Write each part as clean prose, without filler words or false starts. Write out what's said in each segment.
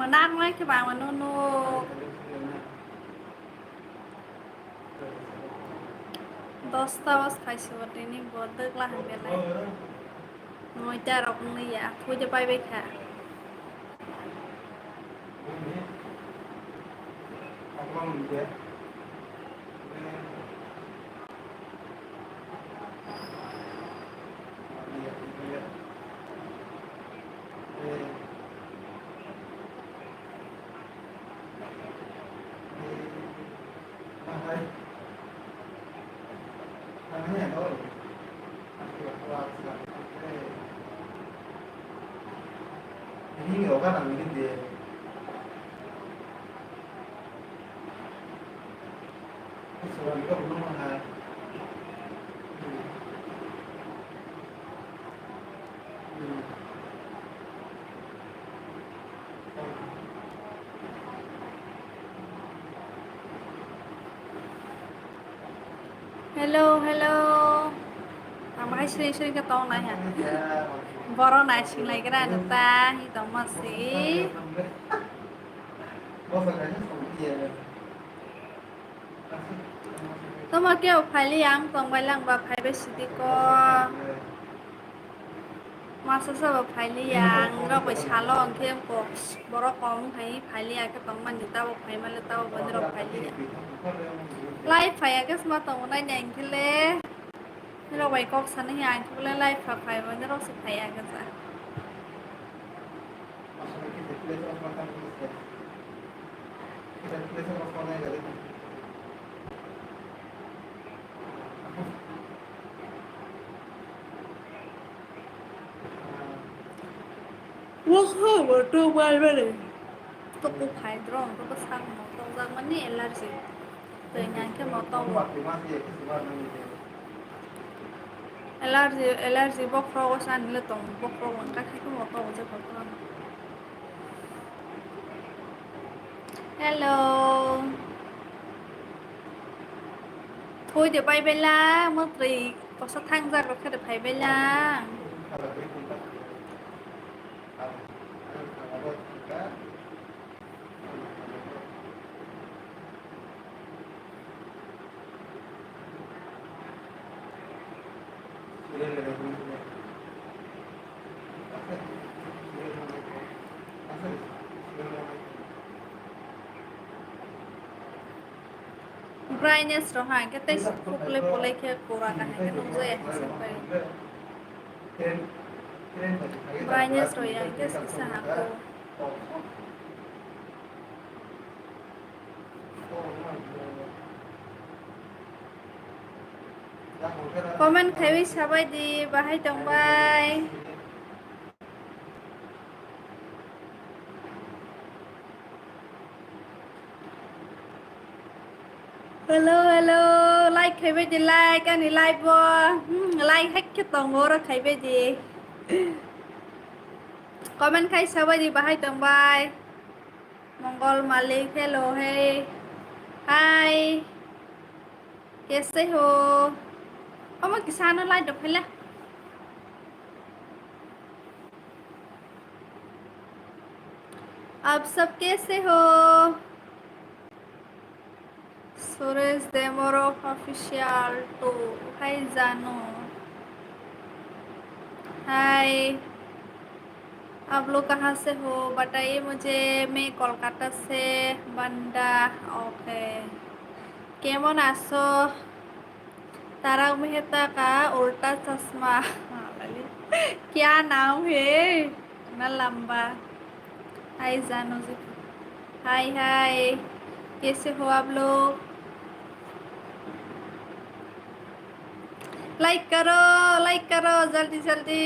menang lagi ke bang menunu 10টা বাজ খাইছো তিনি বদলা হান বেলায় 9টা রকম নিয়া খুঁজে পাইবে খা Ini nggak kan angin dia. Soalnya juga belum mahal. hello hello Amai sering-sering ketong na ha boro na sing lai kira anu ta hi tong masih তোমার কেউ ফাইলি আং তংবাইলাং বা five সিদিকো masa sa faili yang ro ko chalo angkem ko boro kong hai faili ake tong man nita bo phai male ta bo bondro faili lai phai ake sma tong nai nang kile ro bai kok san hi ang kule lai pha phai bondro se phai ake sa Wah, betul banget. Tuh ku phai drong tuh sang mo tong jang mani allergy. Tuh nyang ke mo tong allergy bok ro ko san le tong bok ro wan ka khai ko mo tong je ko tong. Hello. Thôi để bay bên la, mất gì có sát thang ra có thể phải bên la. Brightness rồi hàng cái test phục lên bộ lấy kia cổ ra cái nông dây hay sao vậy? Brightness rồi hàng cái sẽ hàng cổ. Comment thấy sao vậy đi và hãy đồng bài. Hello like thấy bây giờ like anh đi like vô like hết cái tổng ngô đó thấy bây giờ comment thấy sao vậy đi và hãy đồng bài Mongol Malik hello hey hi कैसे हो मैं किसान light dub है आप सब कैसे हो Suresh देमोरोफ official तो हाय जानो हाय आप लोग कहाँ से हो बताइए मुझे मैं कोलकाता से बंदा ओके केमन आसो तारक मेहता का उल्टा चश्मा क्या नाम है इतना लंबा हाय जानू जी हाय हाय कैसे हो आप लोग लाइक करो जल्दी जल्दी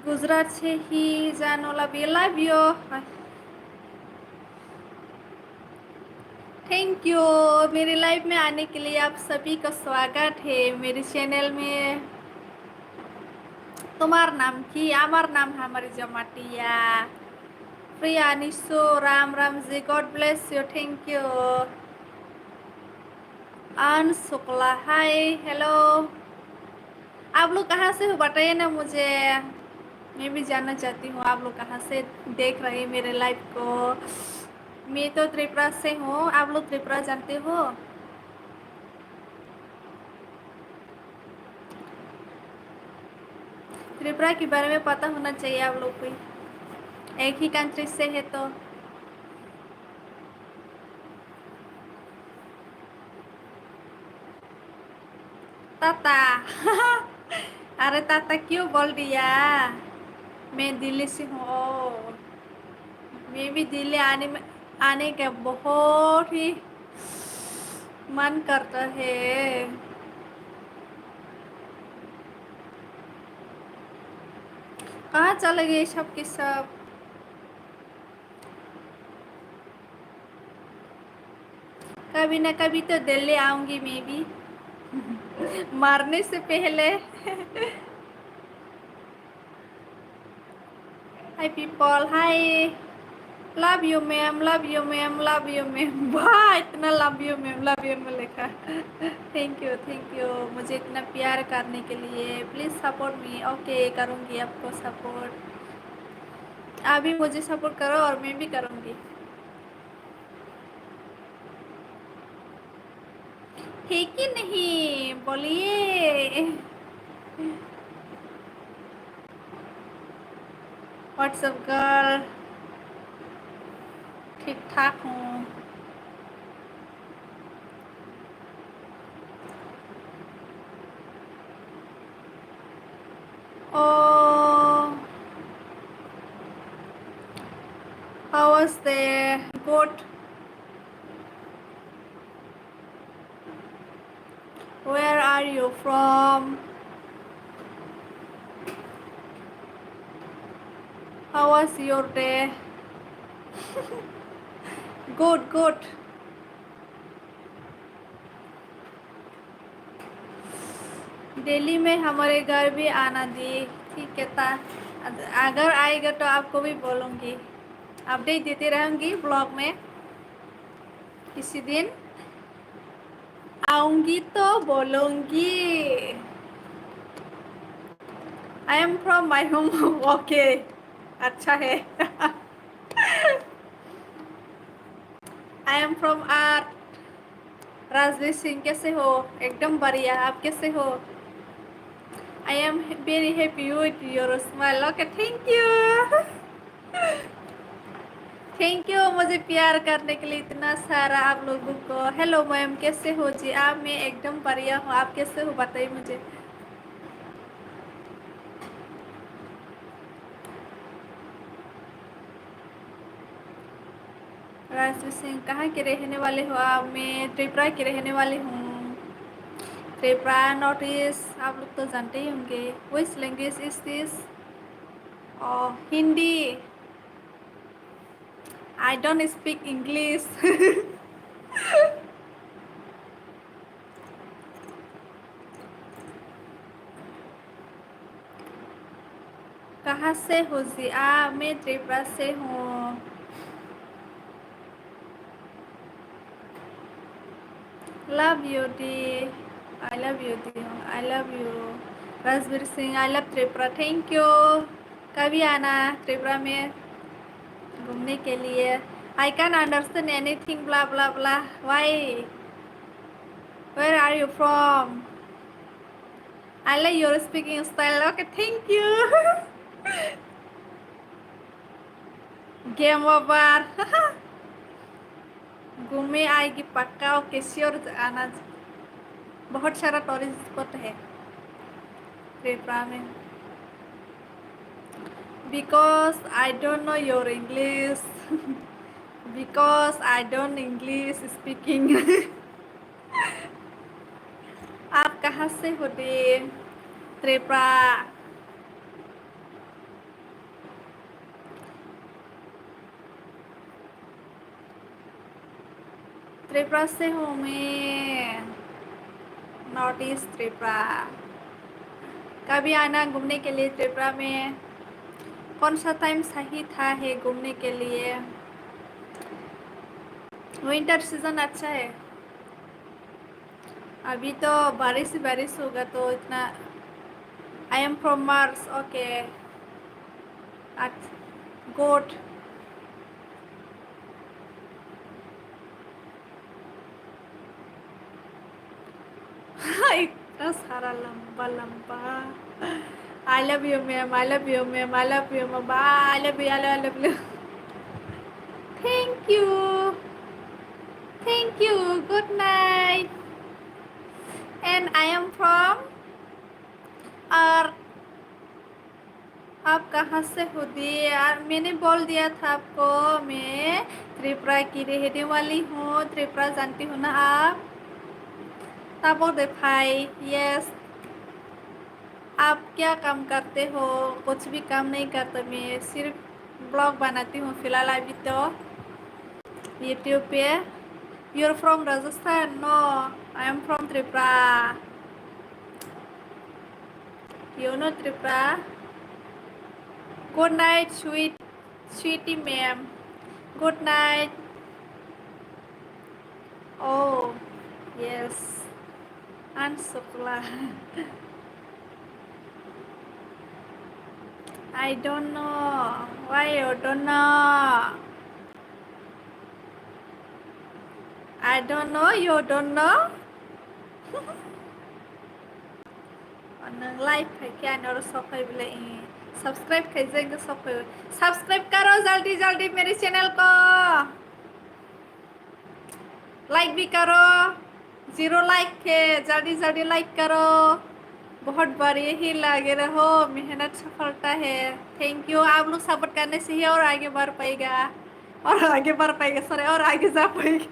गुजरात से ही जानो लव यू थैंक यू मेरी लाइफ में आने के लिए आप सभी का स्वागत है मेरे चैनल में तुम्हार नाम की आमार नाम हमारी जमाटिया प्रिया निशो Ram Ram ji, god bless you, thank you. अन शुक्ला हाय, हेलो। आप लोग कहाँ से हो बताइए ना मुझे, मैं भी जानना चाहती हूँ आप लोग कहाँ से देख रहे हैं मेरे लाइव को। मैं तो त्रिपुरा से हूँ, आप लोग त्रिपुरा जानते हो? त्रिपुरा के बारे में पता होना चाहिए आप लोग को, एक ही कंट्री से है तो। ताता अरे ताता क्यों बोल दिया? मैं दिल्ली से हूँ। मैं भी दिल्ली आने का बहुत ही मन करता है। कहाँ चले गए सब के सब? कभी ना कभी तो दिल्ली आऊंगी मैं भी मरने से पहले hi people, hi. Love you ma'am, love you ma'am, love you ma'am. वाह, इतना love you ma'am, love you में लिखा। थैंक यू मुझे इतना प्यार करने के लिए। Please support me. ओके, करूँगी आपको सपोर्ट। आप भी मुझे सपोर्ट करो और मैं भी करूँगी। है कि नहीं बोलिए। व्हाट्सअप गर्ल, ठीक ठाक हूँ। Oh, how was the good? Where are you from? How was your day? Good, good. Delhi में हमारे घर भी आना दी, ठीक है ता। अगर आएगा तो आपको भी बोलूँगी, अपडेट देती रहूँगी ब्लॉग में। किसी दिन आऊँगी तो बोलूँगी। I am from my home. Okay, अच्छा है। I am from R. Rajveer Singh कैसे हो? एकदम बढ़िया, आप कैसे हो? I am very happy with your smile. Okay, thank you. Thank you मुझे प्यार करने के लिए इतना सारा आप लोगों को। हेलो मैम, कैसे हो जी आप? मैं एकदम बढ़िया हूँ, आप कैसे हो बताइए मुझे। राजवीर सिंह कहाँ के रहने वाले हो आप? मैं त्रिपुरा के रहने वाली हूँ। त्रिपुरा नॉर्थ ईस्ट, आप लोग तो जानते ही होंगे। Which language is this? Hindi. I don't speak English. कहाँ से हो जी आप? मैं त्रिपुरा से हूँ। लव यू डी, आई लव यू दी, I love you. Rajveer Singh, I love Tripura, thank you. कभी आना त्रिपुरा में घूमने के लिए। I can understand anything blah blah blah. Why? Where are you from? I like your speaking style. Okay, thank you. Game over. घूमे आएगी पक्का। ओके, श्योर आना। बहुत सारा टूरिस्ट स्पॉट है त्रिपुरा में। Because I don't know your English. Because I don't English speaking. आप कहाँ से हो रे? त्रिपुरा। त्रिपुरा से हूँ मैं, नॉर्थ ईस्ट त्रिपुरा। कभी आना घूमने के लिए त्रिपुरा में। कौन सा टाइम सही था है घूमने के लिए? विंटर सीजन अच्छा है। अभी तो बारिश ही बारिश होगा तो इतना। आई am from Mars, okay. Good. इतना सारा लंबा लंबा। आई love you ma'am, I love you ma'am, I love you ma'am, I love you, I love you. Thank you, thank you, good night. And I am from. और आप कहाँ से हो यार? मैंने बोल दिया था आपको, मैं त्रिपुरा की रहने वाली हूँ। त्रिपुरा जानती हो ना आप? तब बोल दे भाई यस। आप क्या काम करते हो? कुछ भी काम नहीं करता, मैं सिर्फ ब्लॉग बनाती हूँ फिलहाल अभी तो यूट्यूब पे। You are from Rajasthan? No, I am from Tripura. You know Tripura? Good night sweetie ma'am, good night. Oh, yes. And Sukla. I don't know. Why you don't know? I don't know. You don't know? Live है क्या? और सब है बोले subscribe कैसे सब है? Subscribe करो जल्दी जल्दी मेरे चैनल को। लाइक भी करो। 0 लाइक है, जल्दी जल्दी लाइक करो। बहुत बार यही लगे रहो, मेहनत सफलता है। Thank you. आप लोग सपोर्ट करने से ही और आगे बढ़ पाएगा, और आगे बढ़ पाएगा, सॉरी, और आगे जा पाएगा।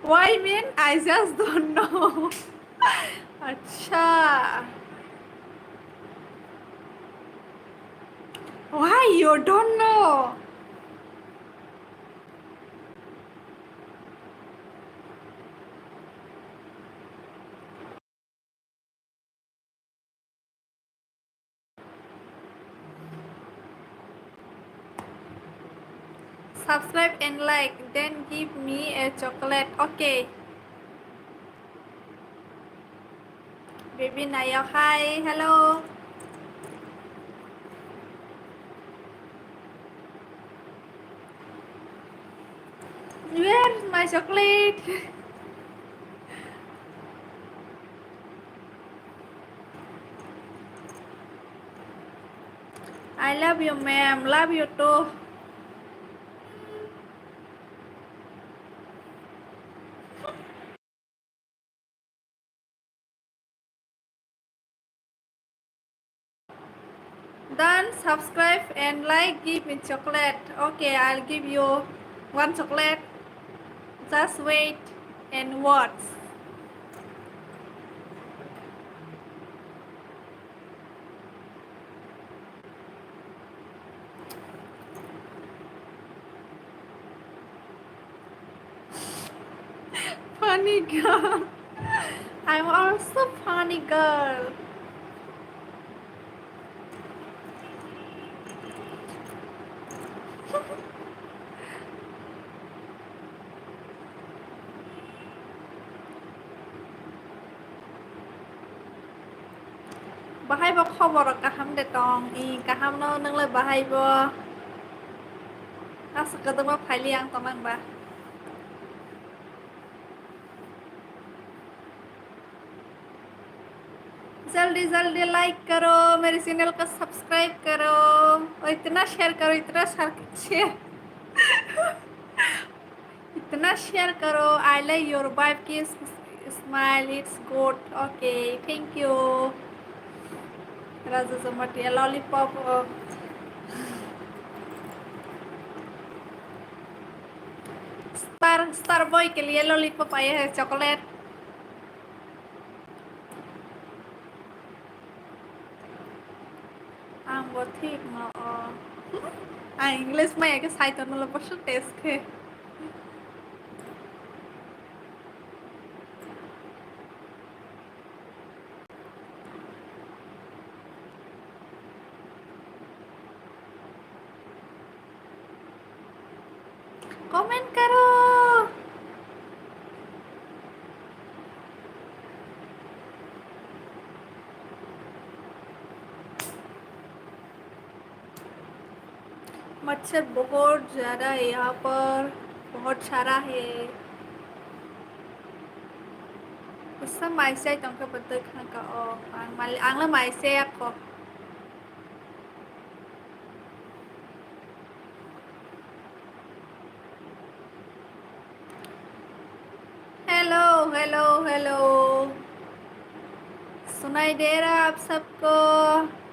Why mean? I just don't know. अच्छा, why you don't know? Subscribe and like, then give me a chocolate. Okay. Baby Nayo, hi, hello. Where's my chocolate? I love you, ma'am. Love you too. Then subscribe and like, give me chocolate. Okay, I'll give you 1 chocolate. Just wait and watch. Funny girl. I'm also funny girl. Bahai bo khobor kaham de tong I kaham no nang le bahai bo. Asa kadang ba phaili ang tamang ba. जल्दी जल्दी like करो, मेरे channel को subscribe करो और इतना share करो, इतना शेयर इतना शेयर करो। आई लाइक योर वाइफ की smile, it's good. Okay, thank you. Raja Jamatia lollipop. Star star boy के लिए लॉलीपॉप आए हैं, चॉकलेट। Ang ठीक ना इंग्लिश में है कि साइट में लोग पढ़ते टेस्ट के। कमेंट करो। मच्छर बहुत ज़्यादा है यहाँ पर, बहुत सारा है। Usah maisay tong kapatid ka o ang mali ang la maisay ako. Hello hello hello, सुनाई दे रहा आप सबको?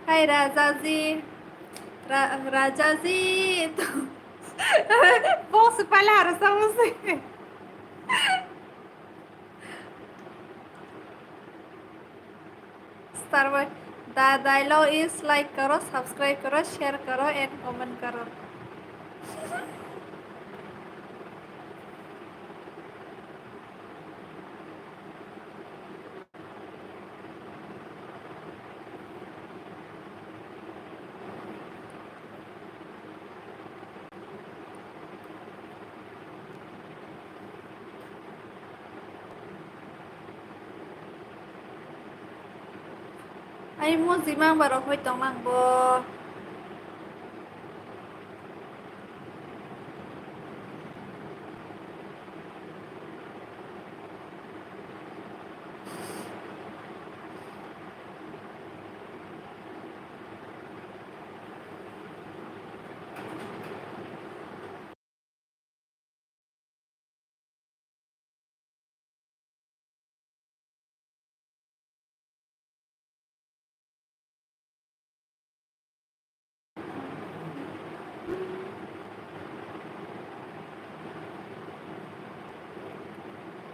हाय राजा जी, राजा जी तो बहुत से पहले आ रहा मुझसे। Star boy the dialogue is like करो, सब्सक्राइब करो, शेयर करो एंड कमेंट करो। Ay mo zimang baro hoy tomang bo.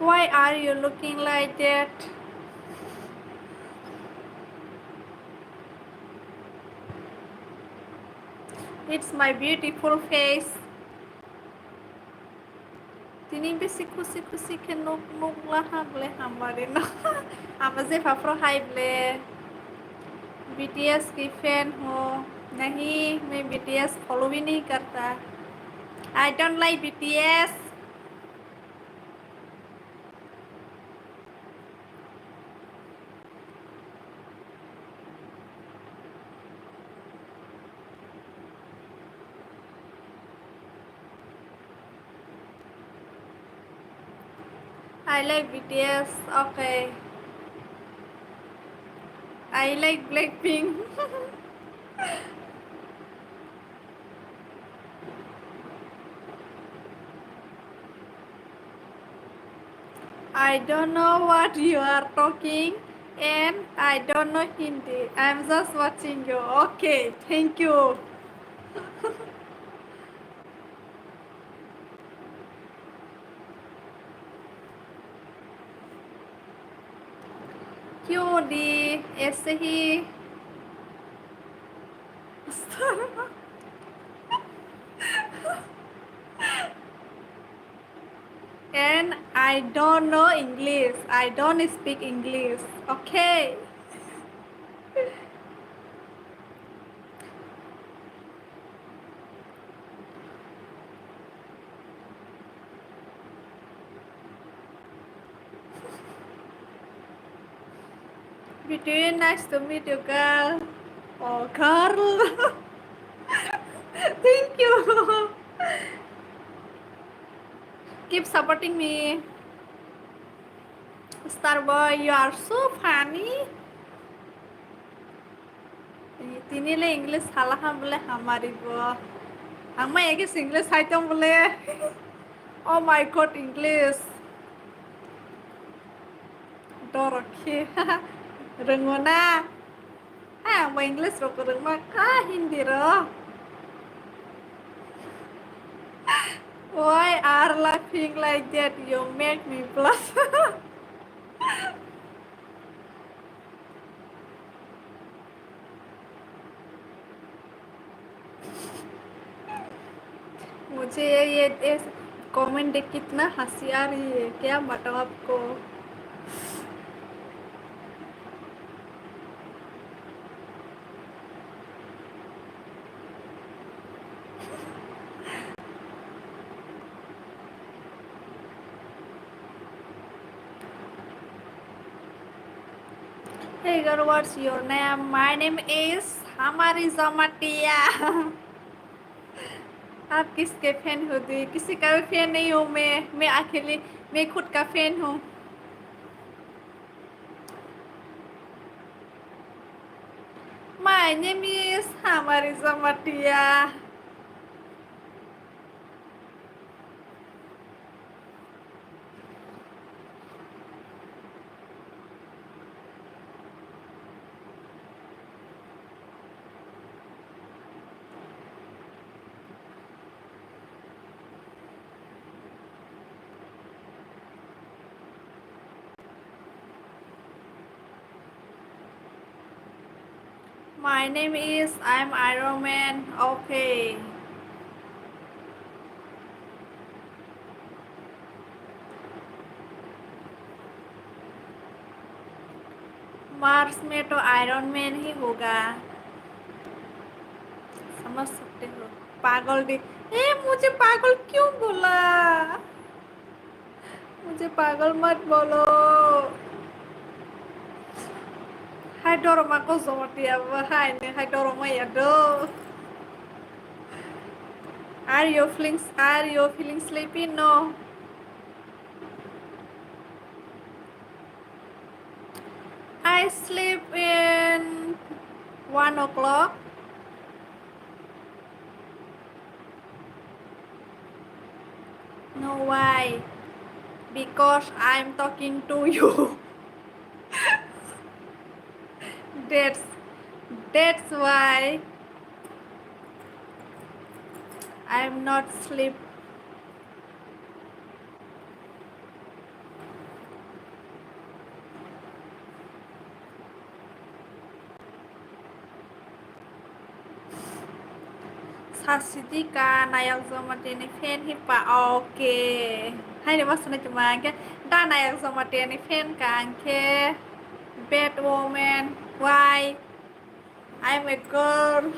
Why are you looking like that? It's my beautiful face. Tini besi खुशी खुशी के नोक लहा ble हमारे ना हम से फाफ्रो हाई ble BTS की फैन हो। नहीं, मैं BTS फॉलो भी नहीं करता। I don't like BTS. I like BTS. Okay. I like Blackpink. I don't know what you are talking and I don't know Hindi. I'm just watching you. Okay, thank you. क्यों दी ऐसे ही and I don't know English. I don't speak English. Okay. Between nice to meet you, girl. Oh, Carl. Thank you. Keep supporting me. Starboy, you are so funny. Tinile English halahan boleh hamari bo. Ang may English hai tong boleh. Oh my god, English. Dorokhi. Rengona. Ah, ang English ro ko reng mak Hindi ro. Why are laughing like that? You make me blush. मुझे ये comment देख कितना हंसी आ रही है, क्या बताऊँ आपको। Hey girl, what's your name? My name is हमारी जमाटिया। आप किसके फैन हो दी? किसी का भी फैन नहीं हूँ मैं अकेली, मैं खुद का फैन हूँ। My name is हमारी जमाटिया। My name is I'm Iron Man. Okay. Mars में तो आयरन मैन ही होगा, समझ सकते हो। पागल दी, ए मुझे पागल क्यों बोला? मुझे पागल मत बोलो। Hai dorong aku sama dia, hai nih, hai dorong ya do. Are you feeling sleepy? No. I sleep in 1 o'clock. No, why? Because I'm talking to you. that's that's why I'm not sleep. Sasitika nayak sama tini fan hipa. Oke. Hai nih maksudnya cuma ke dan nayak sama tini fan kan ke bad woman. Why? I'm a girl.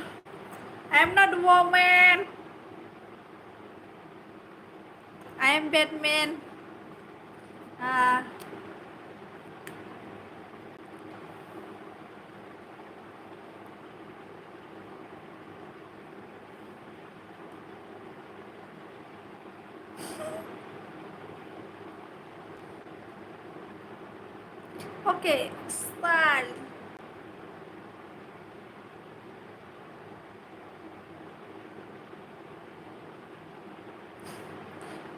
I'm not a woman. I'm Batman. Ah, okay. Style.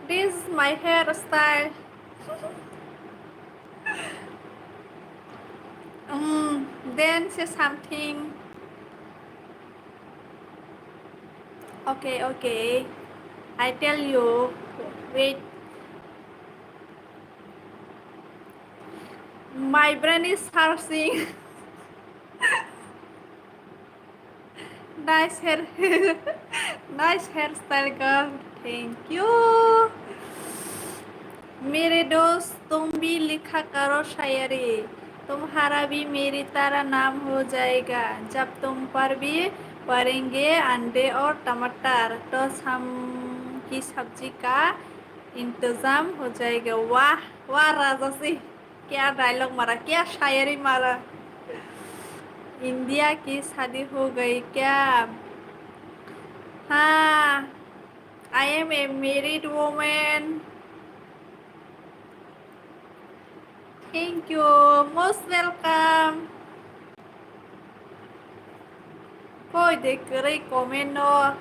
This is my hairstyle. Then say something. Okay, okay. I tell you. Wait. My brain is searching. Nice hair. Nice hairstyle, girl. Thank you. मेरे दोस्त तुम भी लिखा करो शायरी, तुम्हारा भी मेरी तरह नाम हो जाएगा। जब तुम पर भी पड़ेंगे अंडे और टमाटर तो हम की सब्जी का इंतजाम हो जाएगा। वाह वाह राजा सिंह, क्या डायलॉग मारा, क्या शायरी मारा। इंडिया की शादी हो गई क्या? हाँ, I am a married women. Thank you, most welcome. Koi de kere comment no,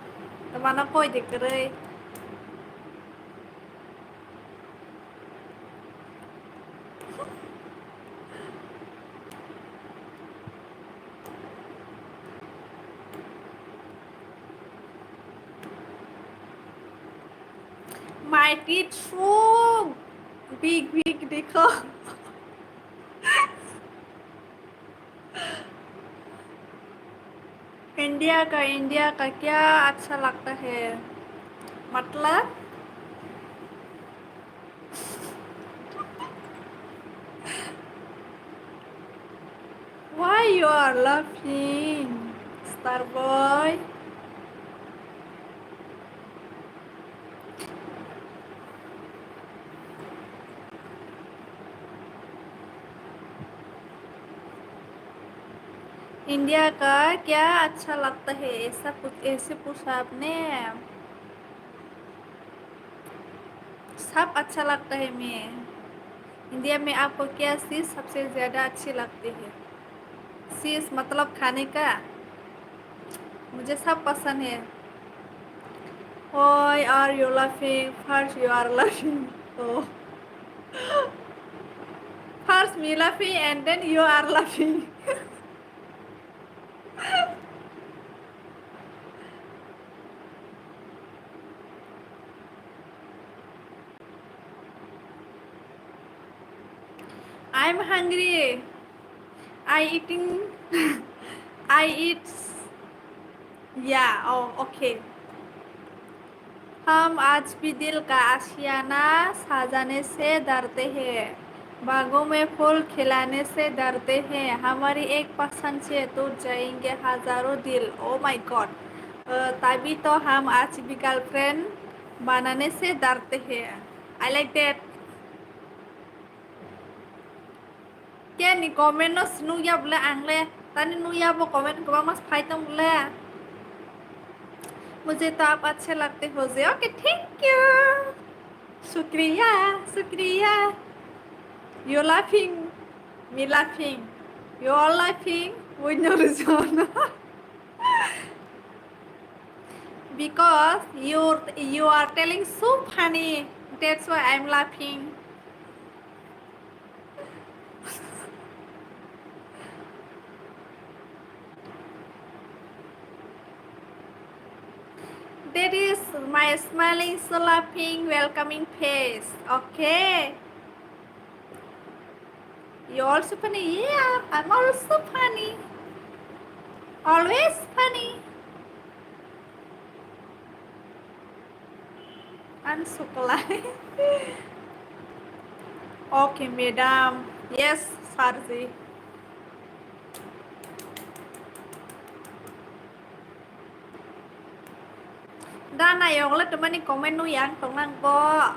teman aku koi de kere. My teeth so big देखो। इंडिया का क्या अच्छा लगता है? मतलब why you are laughing, star boy? India का क्या अच्छा लगता है, ऐसा कुछ ऐसे पूछा आपने। सब अच्छा लगता है। मैं इंडिया में आपको क्या चीज़ सबसे ज़्यादा अच्छी लगती है? चीज़ मतलब खाने का। मुझे सब पसंद है। Why are you laughing? First you are laughing. Oh. First me laughing and then you are laughing. I'm hungry. I eating. I eat. Yeah. Oh, okay. हम आज भी दिल का आशियाना साजाने से डरते हैं, बागों में फूल खिलाने से डरते हैं, हमारी एक पसंद से टूट जाएंगे हजारों दिल। Oh my God. तभी तो हम आज भी गर्लफ्रेंड बनाने से डरते हैं। I like that. क्या नहीं कमेंट न सुनू या बोले आंगले तानी नु या वो कमेंट को मस्त फाइट बोले। मुझे तो आप अच्छे लगते हो जे। Okay thank you. शुक्रिया शुक्रिया। You laughing, me laughing, you all laughing with no reason. Because you are telling so funny. That's why I'm laughing. That is my smiling, so laughing, welcoming face. Okay. You also funny? Yeah, I'm also funny. Always funny. I'm so polite. Okay, madam. Yes, Sarji. Đa này ông lên tụi mình comment nuôi ăn tổng năng co.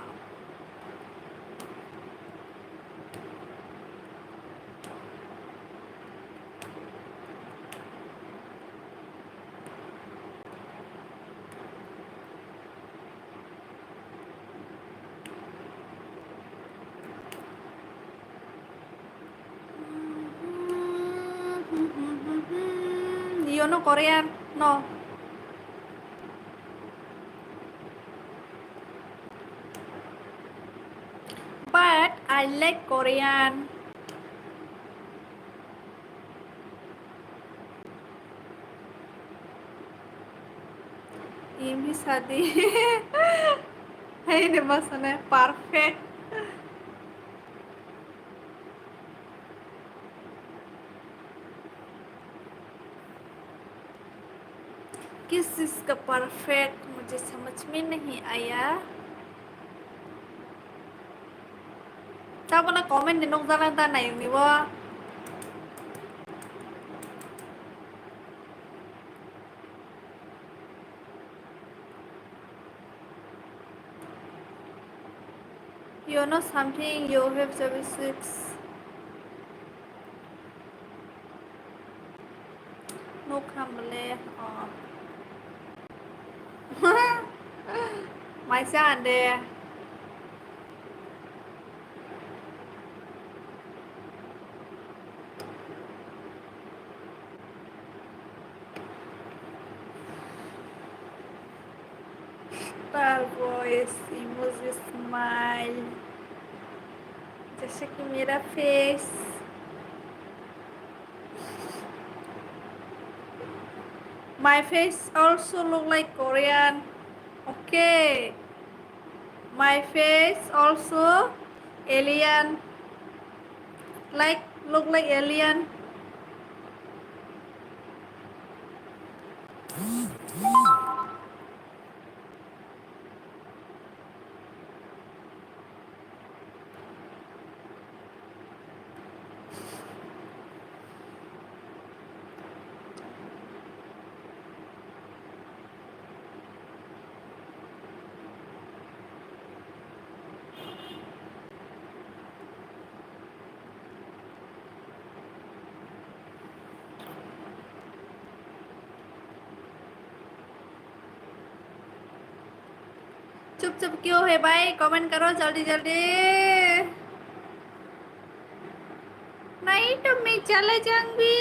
You know Korean? No. But I like Korean. Ini sadi. Ini masanya perfect. किस चीज़ का perfect मुझे समझ में नहीं आया। Tao na comment din nung talang tanay ni wa. You know something, you have 76. No kamle. Mai sa ande. Star voice, emoji smile. जैसे कि मेरा face. My face also look like Korean. Okay. My face also alien. Like look like alien. चुप चुप क्यों है भाई, comment करो जल्दी जल्दी। नहीं तो मैं चले जाऊंगी।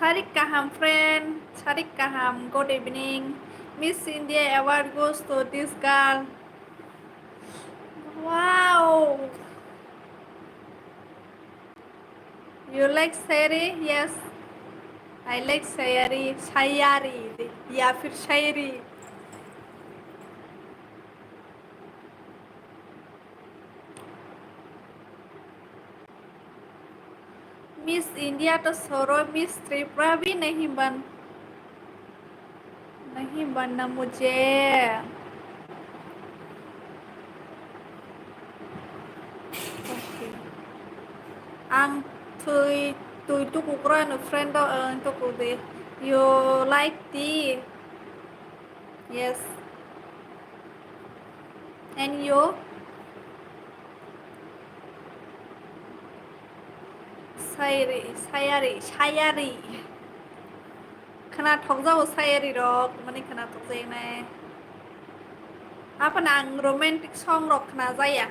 Sarik Kaham friend, Sarik Kaham, good evening. Miss India award goes to this girl. Wow, you like Sayari? Yes, I like Sayari. Shayari, या फिर शायरी। मिस इंडिया तो छोड़ो, मिस त्रिपुरा भी नहीं बनना मुझे। Okay. Ang tui tu kukra no friend do to kude. You like tea? Yes. And you? Sayari. Kena thok jau sayari rok, mani kena thok jeng ne. Apa nang romantic song rok kena jaya.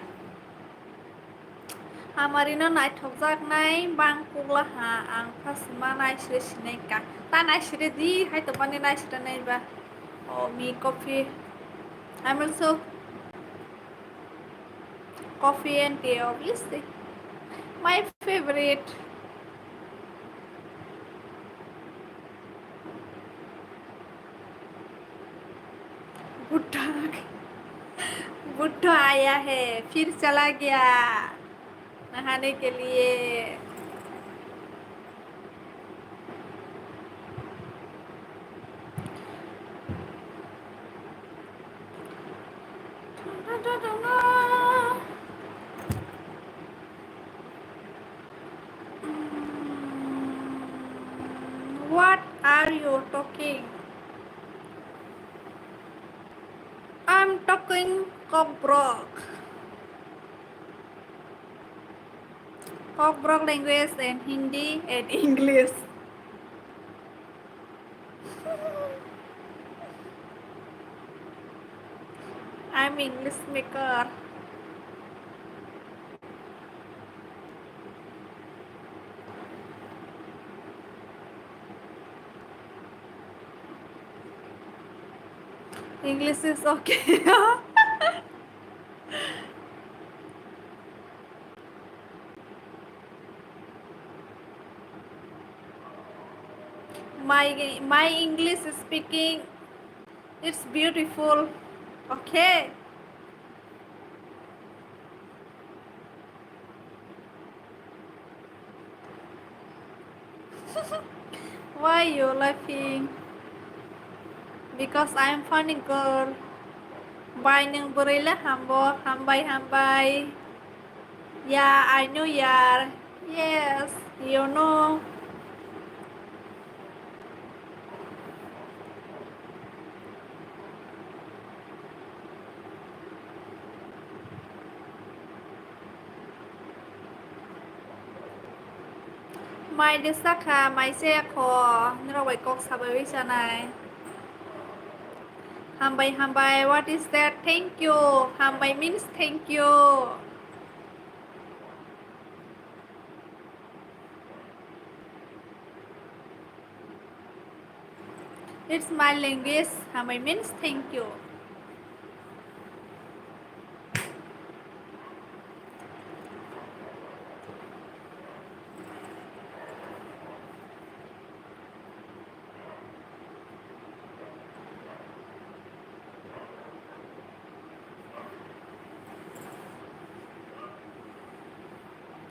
Amarino nai thok jak nai bang kugla ha ang pasma nai shire sinai ka. Ta nai shire di hai to pani nai shire nai ba. Oh, me coffee. I'm also coffee and tea obviously. My favorite. बुढ़ा बुढ़ा आया है, फिर चला गया नहाने के लिए। What are you talking? I'm talking Cockbrock. Cockbrock language and Hindi and English. I'm English maker. English is okay. my English speaking, it's beautiful. Okay. Why you laughing? Because I'm funny girl. Bài nâng berilah hambai. Yeah, I know yeah. Yes, you know. Mai desaka mai xe kho nó vậy cok sabai sa này. Hambai, what is that? Thank you. Hambai means thank you. It's my language. Hambai means thank you.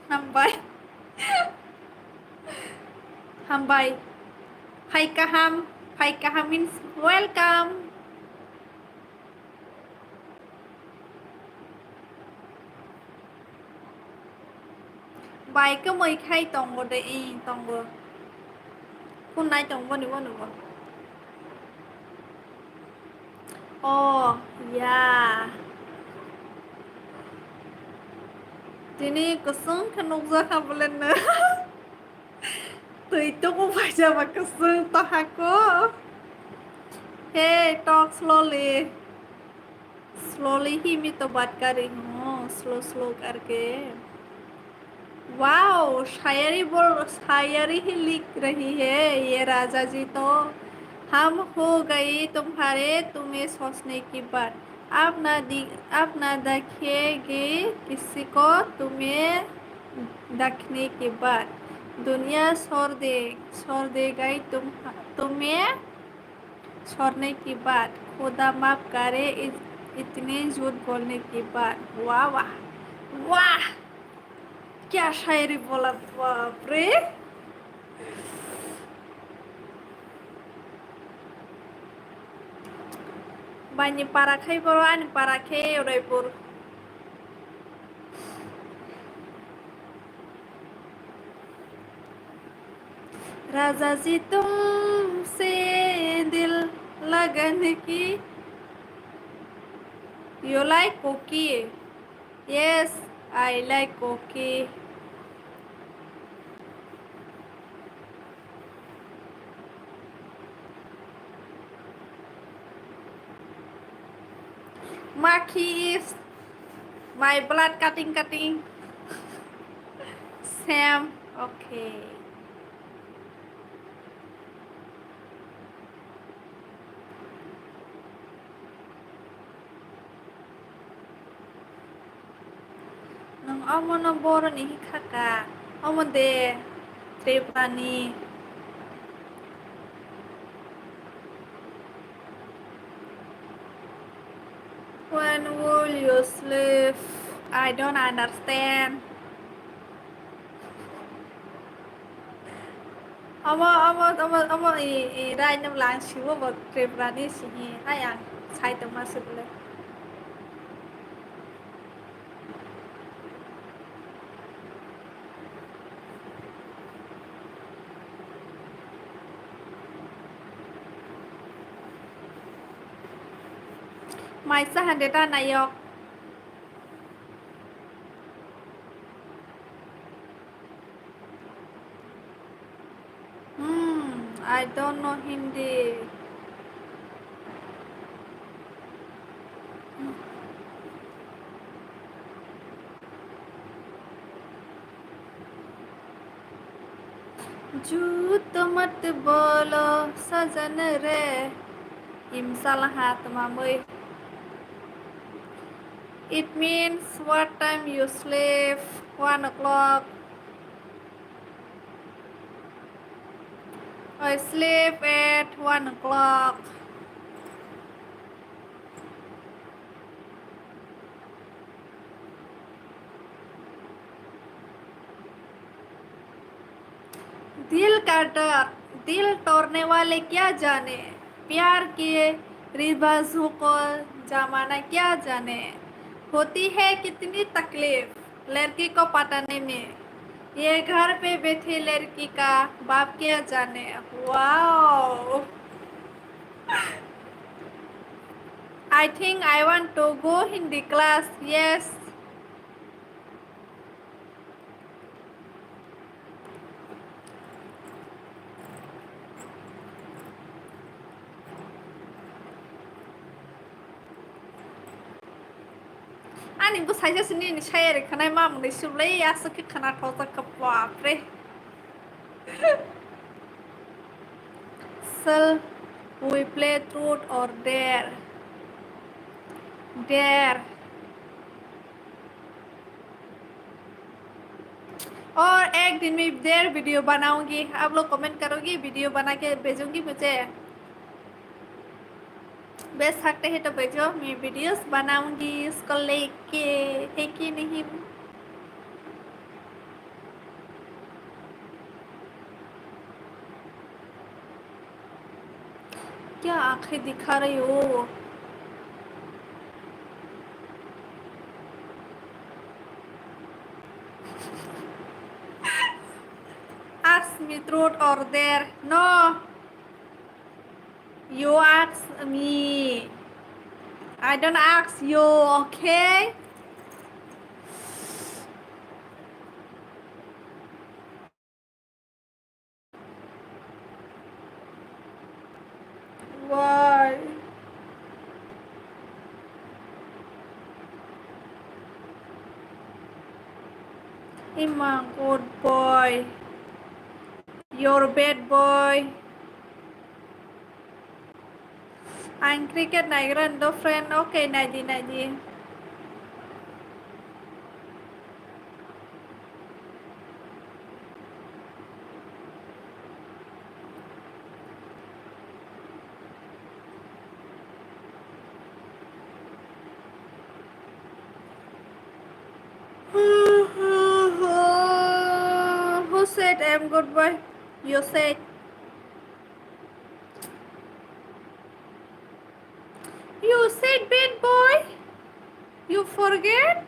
Hambai. Hambai. Paikaham means welcome. Bài có 10 khai tổng một đây tổng vừa.คุณนายtổng vừa nữa. Oh, yeah. Tini kesung kanuk zaka bulan na. Tu itu ko pa siya magkasung to ako. Hey, talk slowly. Slowly ही मैं तो बात कर रही हूँ, slow slow करके। Wow, शायरी ही लिख रही है ये राजा जी तो। हम हो गई तुम्हारे, तुम्हें सोचने की बात। आप ना देखेंगे किसी को, तुम्हें देखने के बाद दुनिया छोड़ दे गई तुम्हें छोड़ने की बात। खुदा माफ करे इतने झूठ बोलने की बात। वाह वाह वाह, क्या शायरी बोला, बाप रे। Banyak parakai bawaan parakai Udaipur. राजा जी तुमसे दिल लगन की। You like cookie? Yes, I like cookie. Maki is my blood cutting. Sam, okay. Nang amo nang boro ni hikaka. Amo de tripani. When will you sleep? I don't understand. Ama i rai nam lang shiwa ba tripani sihi ayang sai to masuk. Mai sahandeta nayok. I don't know Hindi. झूठ मत बोलो सजन रे, imsalah tamamoy. It means what time you sleep? 1 o'clock. I sleep at 1 o'clock. दिल तोड़ने वाले क्या जाने, प्यार के रिवाजों को जमाना क्या जाने। होती है कितनी तकलीफ लड़की को पटाने में, ये घर पे बैठी लड़की का बाप क्या जाने। Wow, I think I want to go Hindi class. Yes. Ani bu saja sini ni saya rekanai mam ni sublai asuk ke kana thota kapapre. Shall we play truth or dare? Dare. और एक दिन में dare video बनाऊंगी, आप लोग comment करोगी, video बना के भेजूंगी मुझे। भेज सकते हैं तो भेजो, मैं वीडियोस बनाऊंगी इसको लेके, है कि नहीं। क्या आंखें दिखा रही हो। Ask me truth or dare. No, you ask me, I don't ask you, okay? Why? Ima, good boy. You're a bad boy. Anh cricket này gần đó friend. Ok, này đi. Who said I'm good boy? You said. You said bad boy? You forget?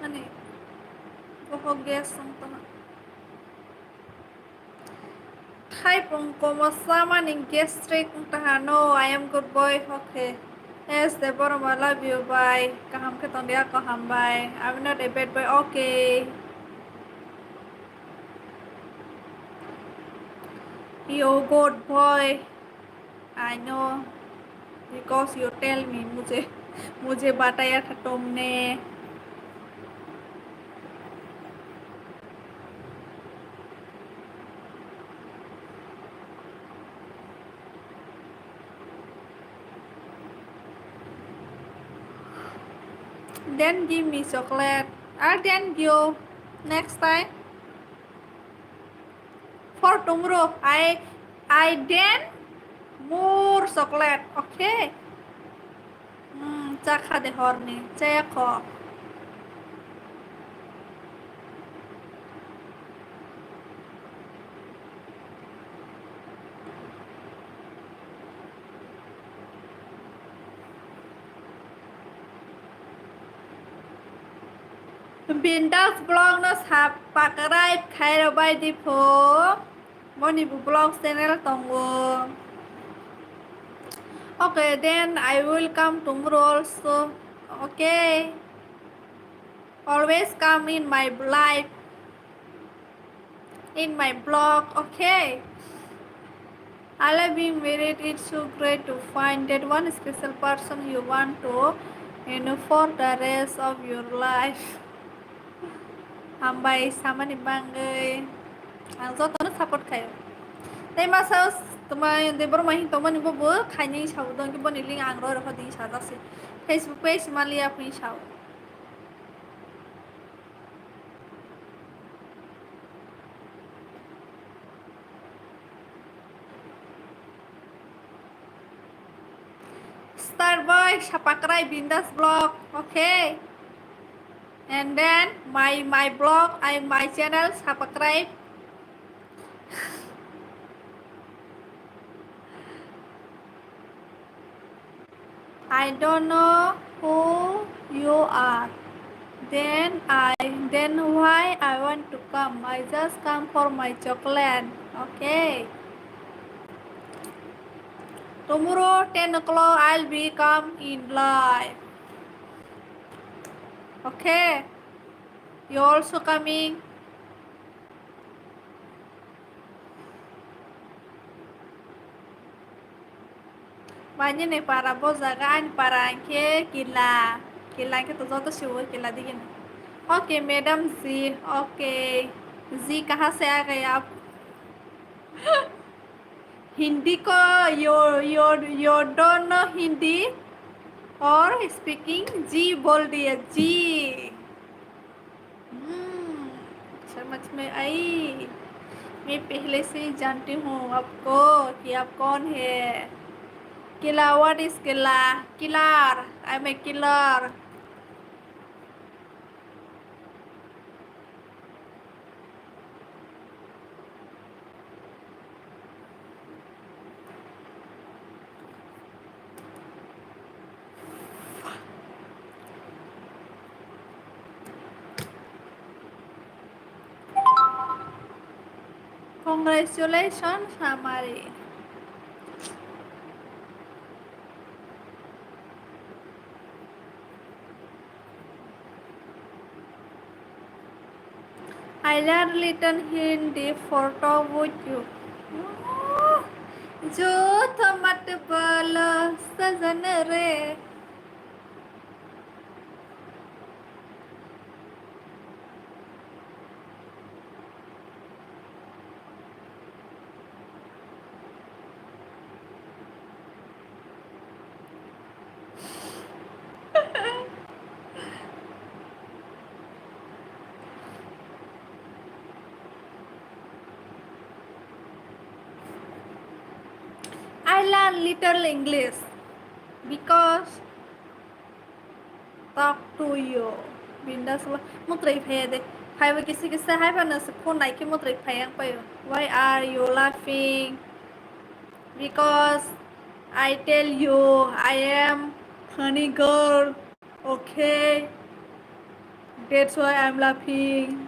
Ani, ko guess ang tama. Hi Pongko, masama ning guest straight kung tahano. I am good boy. Okay. Yes, Deborah, I love you. Bye. Kaham ke tong dia kaham bye. I'm not a bad boy. Okay. You good boy. I know. Because you tell me मुझे बताया था तुमने. Then give me chocolate. Then you next time for tomorrow. I then more chocolate. Okay. Chakha de horny. Chakha. Bindas blog nó sạp bạc rai khai ra bay đi phố. Moni bu blog channel tongo. Okay, then I will come tomorrow also. Okay. Always come in my life. In my blog. Okay. I love being married. It's so great to find that one special person you want to, for the rest of your life. Ambai sama ni bangai. Ang zo to support kayo. Tay masa tuma de bro mahin to mani bo khani chau dong ki boni ling ang ro ro di sa da se. Facebook page mali apni chau. Starboy sapakrai bindas blog. Okay. And then my blog and my channel subscribe. I don't know who you are. Then why I want to come? I just come for my chocolate. Okay. Tomorrow 10 o'clock I'll be come in live. Okay. You also coming? Banyak nih para bos zagaan para ke kila ke तो जो तो शुरू किला दी ना. Okay madam जी. Okay जी कहाँ से आ गए आप? हिंदी को यो डोंट नो हिंदी और स्पीकिंग जी बोल दिए जी. समझ में आई. मैं पहले से ही जानती हूँ आपको कि आप कौन है. Killer, what is killer? Killer, I'm a killer. Congratulations, Samari. I learned little Hindi for talk with you. झूठ मत बोलो सजन रे I learn little English because talk to you Binda sula mutri phede phai ba kisi kisa hai ba na phone nai ki mutri phai ang payo why are you laughing because I tell you I am funny girl okay that's why I'm laughing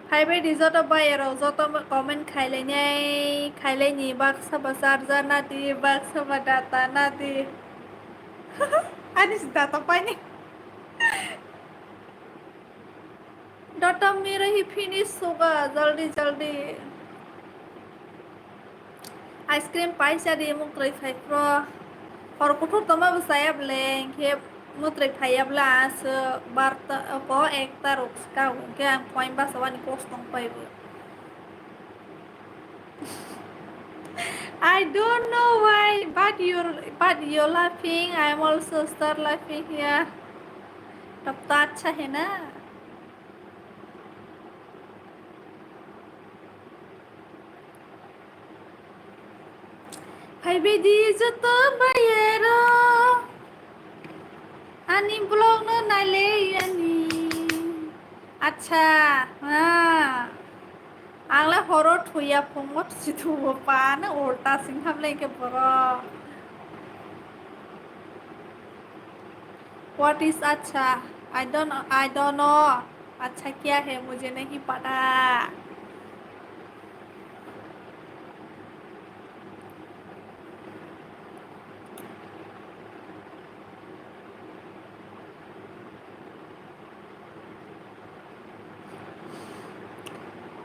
phai ba di joto ba ero joto comment khai le ni bak sa ba sarja na di bak sa ba data na di Anis data pa ni data मेरा ही finish होगा जल्दी जल्दी ice cream पाइसा दे मुद्रै फाइफ्र हरखौथ' तमा बसाया ब्लें के मुद्रै फायाब्ला आसो बारता को एकता रक्सका के आं point बासावानि कस्तं पाइबो I don't know why but you're laughing I'm also start laughing here तब तो अच्छा है ना Hai bedi joto bayero Ani blog no nale yani Acha ha Angla horo thuya phomot situ pa na ulta singham le ke boro What is acha I don't know अच्छा क्या है मुझे नहीं पता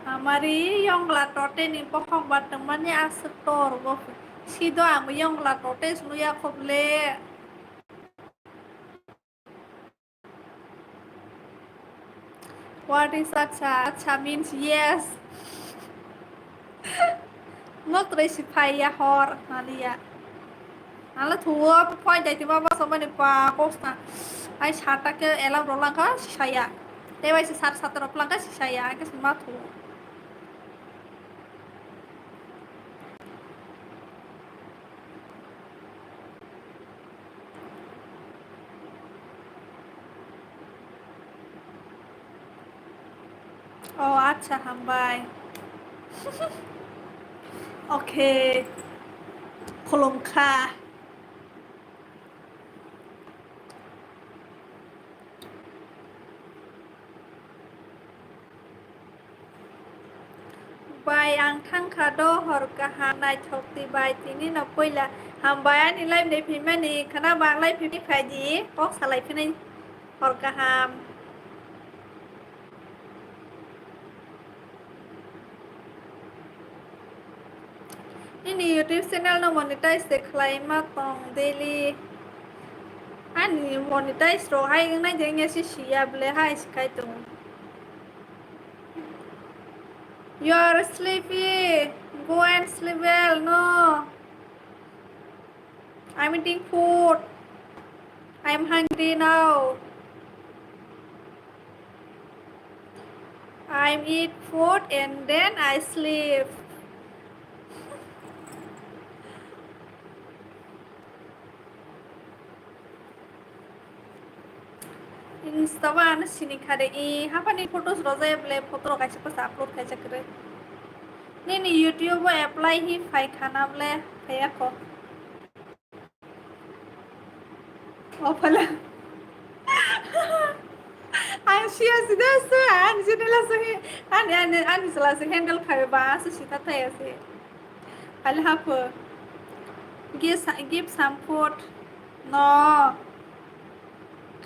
Amari yang latote ni pohong batemannya asetor bof sido amu yang latote snuya koble What is acha acha means yes not recipaya hor nalia Nala thua point dai tiba ba sama ni pa kosta ai chata ke elam rolang ka saya Dewa si sat sat roplang ka saya ke semua thu Oh acha hambai Okay kolom ka Bai ang thang khado hor ka ha nai thokti bai tini na poila hambai ani live nei phima ni khana bang live phimi khai di kok salai phini hor ka ham Ini YouTube channel no monetize dekhlai ma tong daily Ani monetize ro hai ngai jeng si sia ble hai skai tung You are sleepy go and sleep well no I'm eating food I'm hungry now I eat food and then I sleep Instagram sini khade I hapani photos roja ble photo kaisa pas upload kaisa kre Nini YouTube apply hi phai khana ble phaya ko Opala Ang siya sida sa an jinela sa an sala sa handle khabe ba sa sita thaya se Alhapa give some food no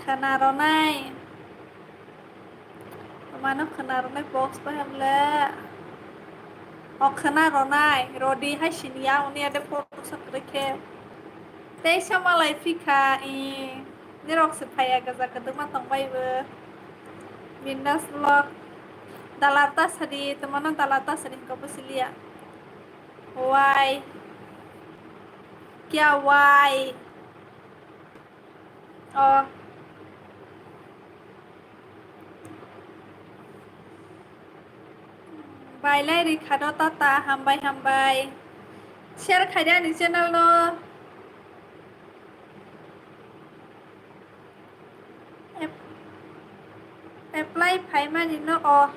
khana ro nai Mano khana ro nai box pa hamla Okena ronai rodi hai sinia uni ada foto sakreke tei samalai fika I nirok sepaya gaza kedema tongbai be bindas vlog dalata sadi temana dalata sadi kapu silia why kya why oh bailai Ricardo tata hambai share khaida ni channel no apply phai mani no oh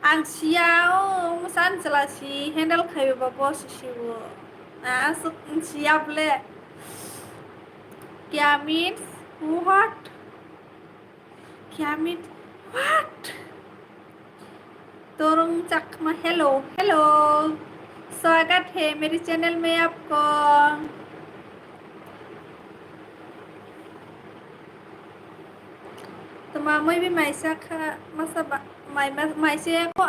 ang siao musan selasi handle khayo babo sisiwo asuk siap le kya means what kya means what Torung Chakma hello hello स्वागत है मेरे channel में आपको तो मामोई भी माइसा खा मसा माइसे को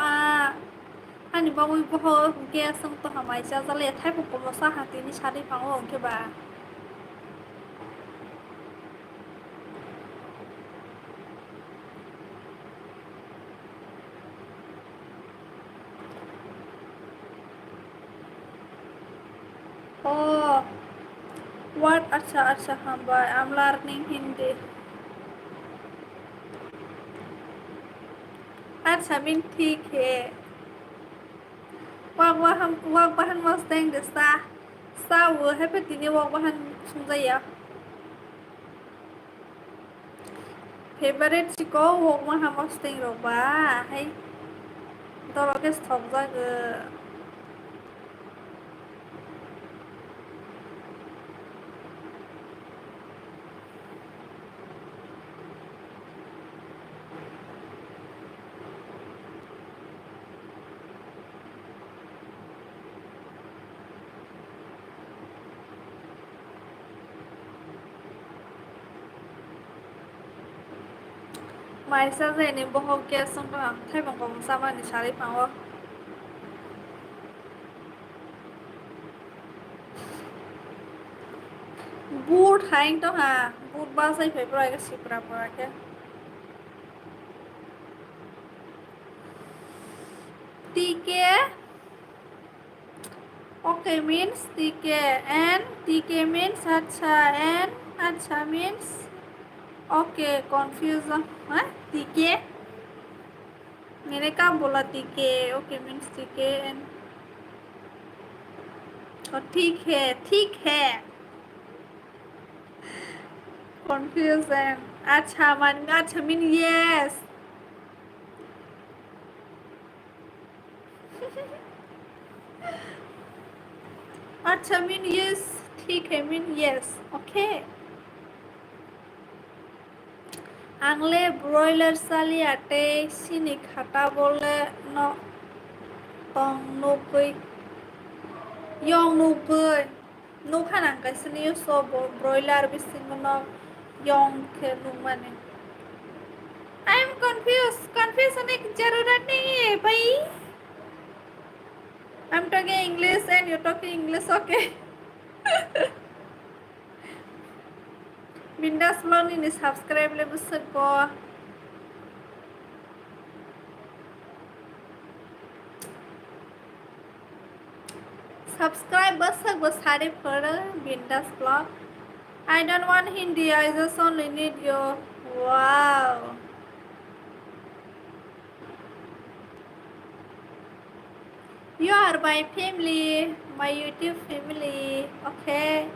आनी बामुई बहुत गैस तो हम माइसा जले थाई को मसा हाथी नि शादी पाओ के बा Oh, what? अच्छा हाँ बाय I'm learning Hindi. अच्छा मीन ठीक है वाक बाहन मस्तें दस्ता सा वो है पे तीने वाक बाहन सुनजाया favorite चिको वाक बाहन मस्तें रोबा है तो लोगे स्टॉप जागे माइसा जाने बहुत गैस सुनता थाई बंगो मुसामा नि शादी पाओ बूट हाइंग तो हाँ बूट बास ही फेब्रुआरी के सिपरा पड़ा के TK okay means TK and TK means अच्छा and अच्छा means okay confusion हाँ TK मैंने कहाँ बोला TK okay means TK and ठीक है confusion अच्छा मान अच्छा mean yes अच्छा mean yes ठीक है mean yes okay आंले ब्रॉयलर साली आटे सिनी खाता बोले no tong nukui yong nukui nukhan angkai sini so broiler bising no yong ke nukmane I am confused confusion ek jarurat nahi hai bhai I am talking English and you talking English okay Bindas vlog ni subscribe le busuk ko subscribe busuk bus hari per Bindas vlog I don't want Hindi I just only need you wow you are my family my YouTube family okay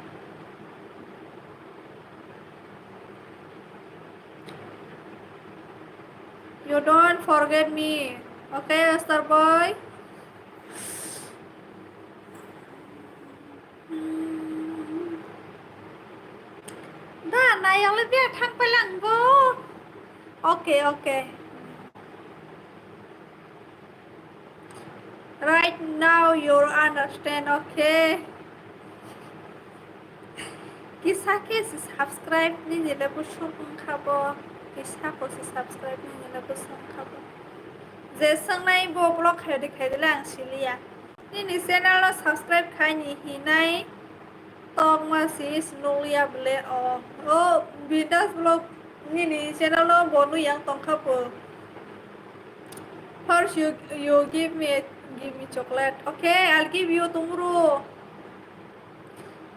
you don't forget me okay Star Boy dah na yang lebih thang pelang go okay right now you understand okay kisah ke subscribe ni jela busuk khabo kisah ko subscribe ni jela busuk khabo जे संनाय बो blog खायो देखायदोला आं cilia नि channel subscribe खायनि हिनाय तक मासी स्नोलिया ब्ले ओ बिदास blog नि channel बोनु yang tongkapo first you give me chocolate okay I'll give you tomorrow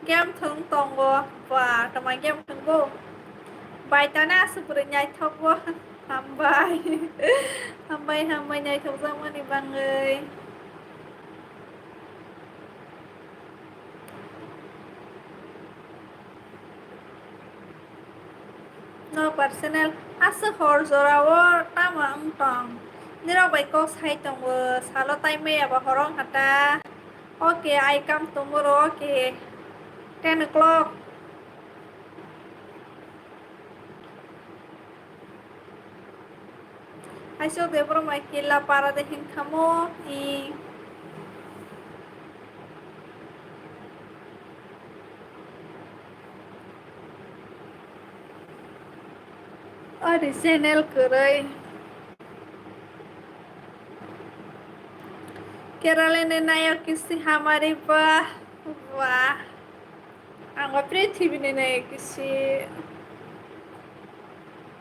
game thung tongo wa tamai game thung bo bai tana super nyai thok bo hambai hambai nyai thok jang mani bangai no personal asa hor zorawo tama tong niro bai ko sai tongo salo tai me aba horong hata okay I come tomorrow okay 10 o'clock Ayo de broma que la para de hincamo y original kurai Kerala ने नायक किसी हमारी वाह वाह angga पृथ्वी ने नायक किसी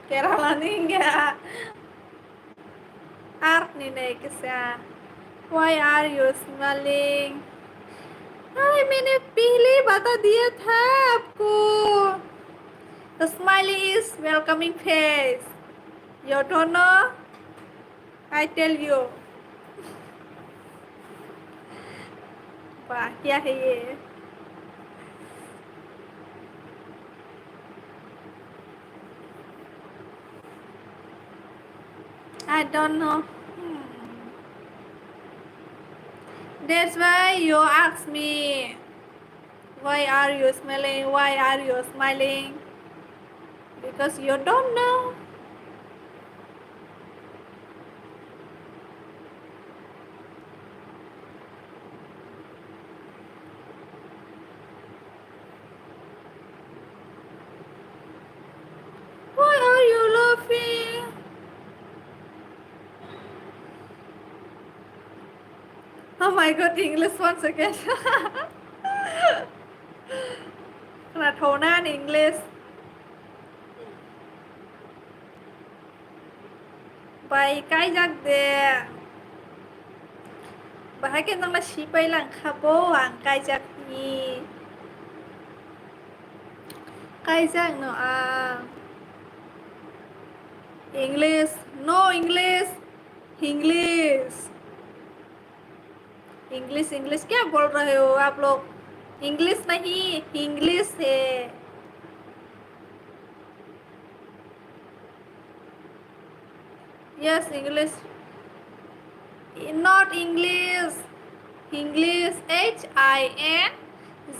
Kerala नहीं क्या art ने नायक किसी why are you smiling अरे मैंने पहले बता दिया था आपको the smiley is welcoming face you don't know I tell you वाह क्या है ये I don't know. That's why you ask me. Why are you smiling? Why are you smiling? Because you don't know. Why are you laughing? Oh my god, English once again. Là thổ nan English. Bài cái giặc de. Bài cái năng là chỉ bài lăng khabo ang cái giặc ni. Cái giặc no English. No English. English. English English क्या बोल रहे हो आप लोग English नहीं English है yes English not English English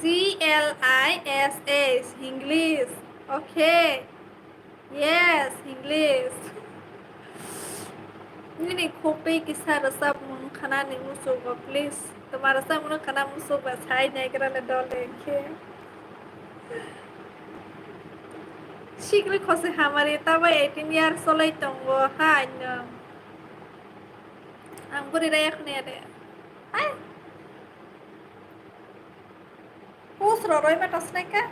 HINGLISH English okay yes English ini kopi kisah resep makanan yang musuh please तुम्हारा सब मुझे खाना मुझे बचाई नहीं करने डोले के शीघ्र खोसे हमारे तब 18 years सोलह तंगो हाँ न हम बुरी रहे अपने रे आह पूछ रोई में टसने का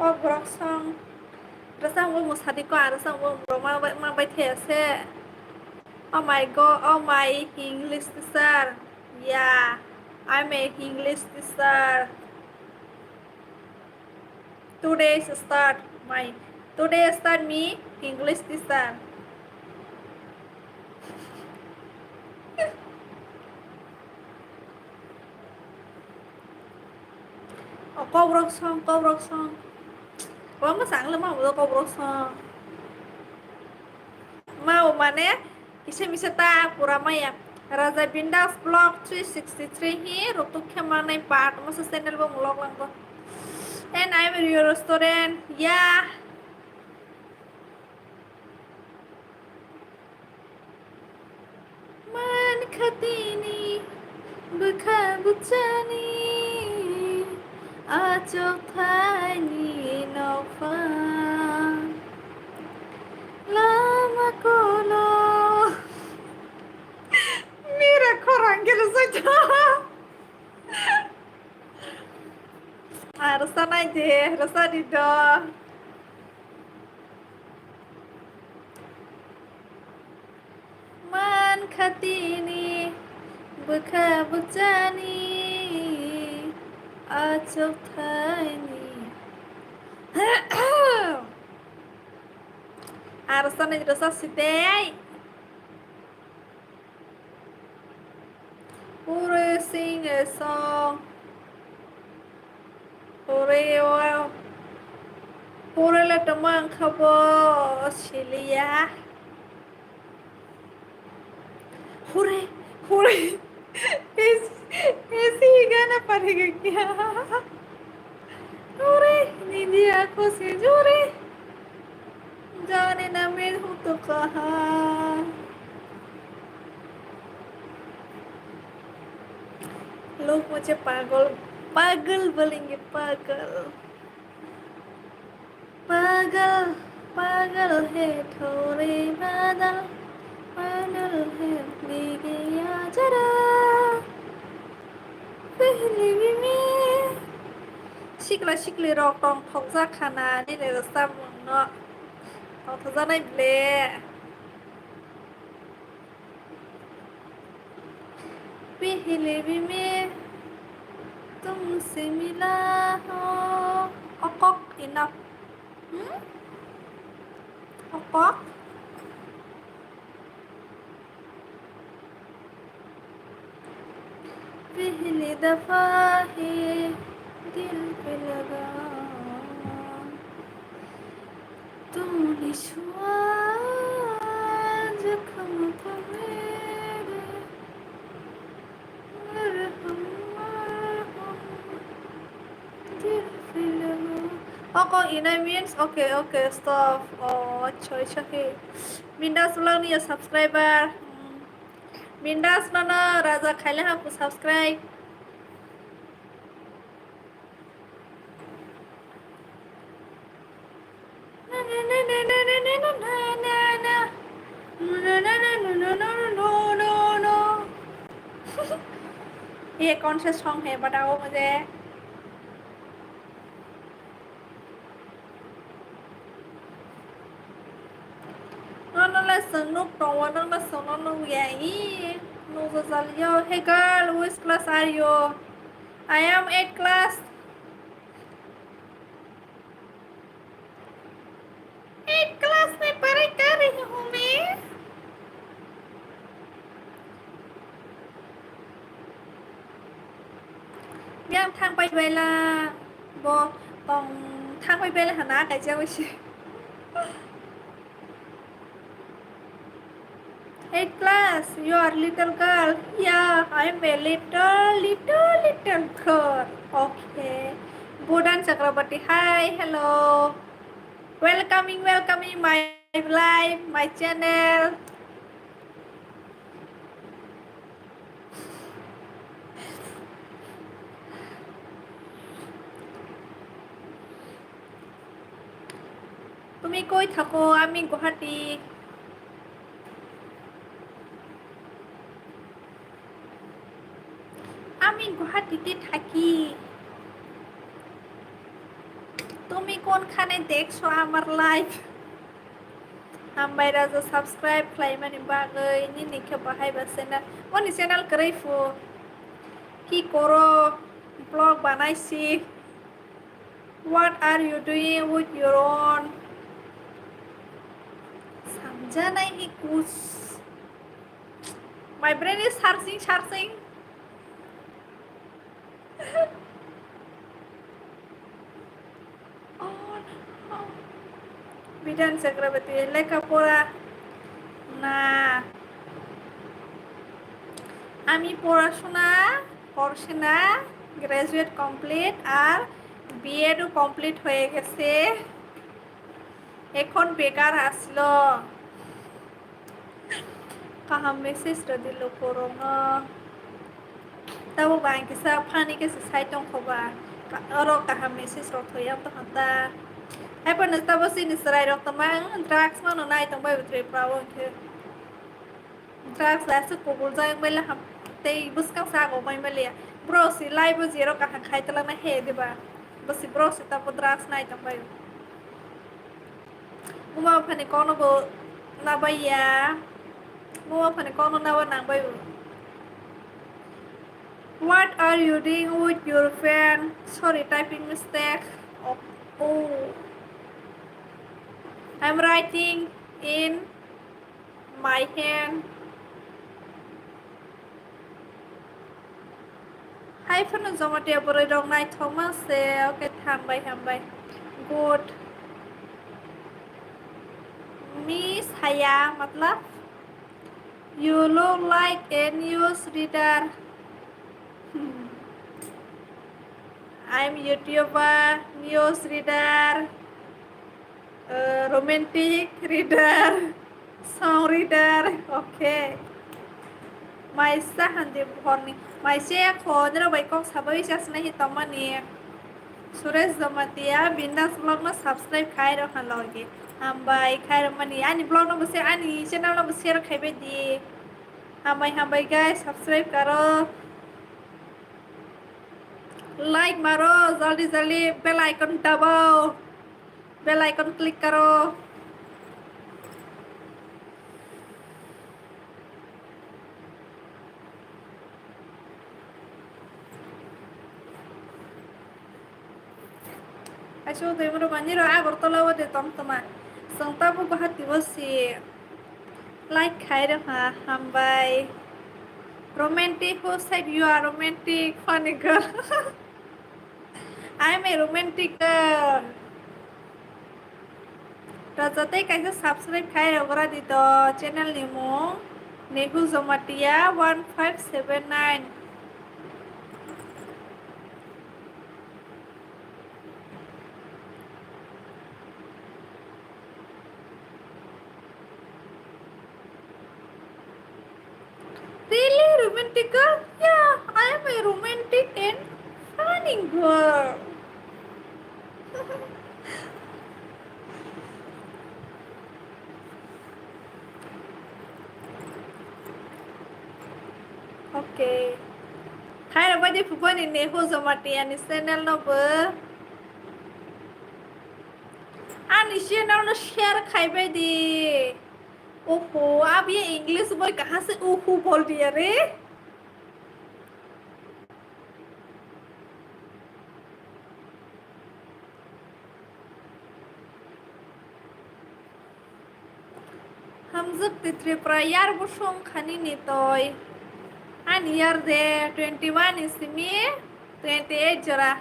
और ब्रॉक्सोंग Rasang wo musadi ko rasang wo ma bai the se Oh my god oh my English teacher yeah I'm a English teacher today start me English teacher oh câu rong song có mà sáng là mau câu broso mau mana kisah misata puramaya Raja Bindas Vlog 363 hi rutuk kemana part masa channel bang vlog lang ko and I'm at your restaurant yeah man khatini bukha buchani Achok thai ni no fa rasa naik deh rasa di do man khatini bukha bukjani achok thaini rasa naik rasa sidai Ure sing a song Ure Ure let the man khabo Chilia Ure Ure ऐसी ही गाना पड़ेगा क्या Ure नींदी आंखों से जोरे जाने ना मैं हूँ तो कहाँ लोग मुझे पागल पागल बोलेंगे पागल पागल पागल है थोड़े बादल पागल है भीगिया जरा पहले भी मैं शिकला शिकली रok tong thok za khana ni le sam no tong thok za nai ble पहले भी मैं तुमसे मिला हूँ okok enough okok पहली दफा है दिल पे लगा तुमने छुआ जख्म को मेरे मरहम मरहम दिल पे लगा Oko ina means okay okay stop oh choy choy Mindas ulang nih ya subscriber Mindas mana Raza Khaila aku subscribe ये कौन सा सॉन्ग है बताओ मुझे nó là sừng nút đầu nó là sừng nó vậy nó sao yo hey girl which class are you I am 8th class 8th class में पढ़ाई कर रही हूँ मैं Miam thang bay bay là bo còn thang bay bay là hả ná cái chơi với chị Hey class, you are little girl. Yeah, I'm a little girl. Okay. Budan Chakrabarti, hi, hello. Welcoming my live, my channel. তুমি কই থাকো আমি গুৱাহাটী আমি গুৱাহাটীতে থাকি তুমি কোনখানে দেখছো আমার live Ambai Raza subscribe claimani bagay nini ke bahay basena oni channel karaifu ki koro blog banaisi what are you doing with your own samjha nahi kuch my brain is searching Bidan Chakrabarti লেখাপড়া না আমি পড়াশোনা করছি না graduate complete আর বিএডও complete হয়ে গেছে এখন বেকার আসলো কাহা মেসেজ দিল করোনা তাও বাইকে সা ফানি কে সাইটং খবা অরো কাহা মেসেজ রথয়া তো হাতা Ai pernah tahu sih di serai dokter mang drugs mana naik tong bayi betul perawan ke drugs lah sekubur jaya bela ham tei bus kang sa ko mai melia bro si live zero kah khai telang na he de ba basi bro sita podras nai tambai uma phane kono bo na baya uma phane kono na wa nang bai what are you doing with your friend sorry typing mistake oh, oh. I'm writing in my hand hai phone zomatia borai dong nai thomas se okay hambai good miss haya matlab you look like a news reader I'm YouTuber, news reader, romantic reader, song reader. Okay. My sahandi horni. My share khod ra bai kong sabai jas nahi tamani. Suresh Zamatia bindas blog na subscribe khai ra khan loge. Hambai khai ra mani ani blog na base ani channel na base ra khai be di. Hambai guys subscribe karo. Like मारो जल्दी जल्दी bell icon दबाओ bell icon click करो ऐसो देमरो मानी रो आगर तलाव दे तमा संता बु गुवाहाटी बसी लाइक खाइ रो हा हामबाय romantic who said you are romantic funny girl I'm a romantic girl Rajate kaisa subscribe khai rogora dito channel ni mo Nehu Zomatia 1579 Really romantic girl? Yeah, I am a romantic and funny girl. Okay. Hai ra badi pupan ini Nehu Zomatia ni channel no ber. Ani channel no share khai bai di. ओहो आप ये English बोल कहाँ से ओहो बोल दिया रे हम जब त्रिपुरा यार बुशों खानी नहीं तो an year de 21 is me 28 जरा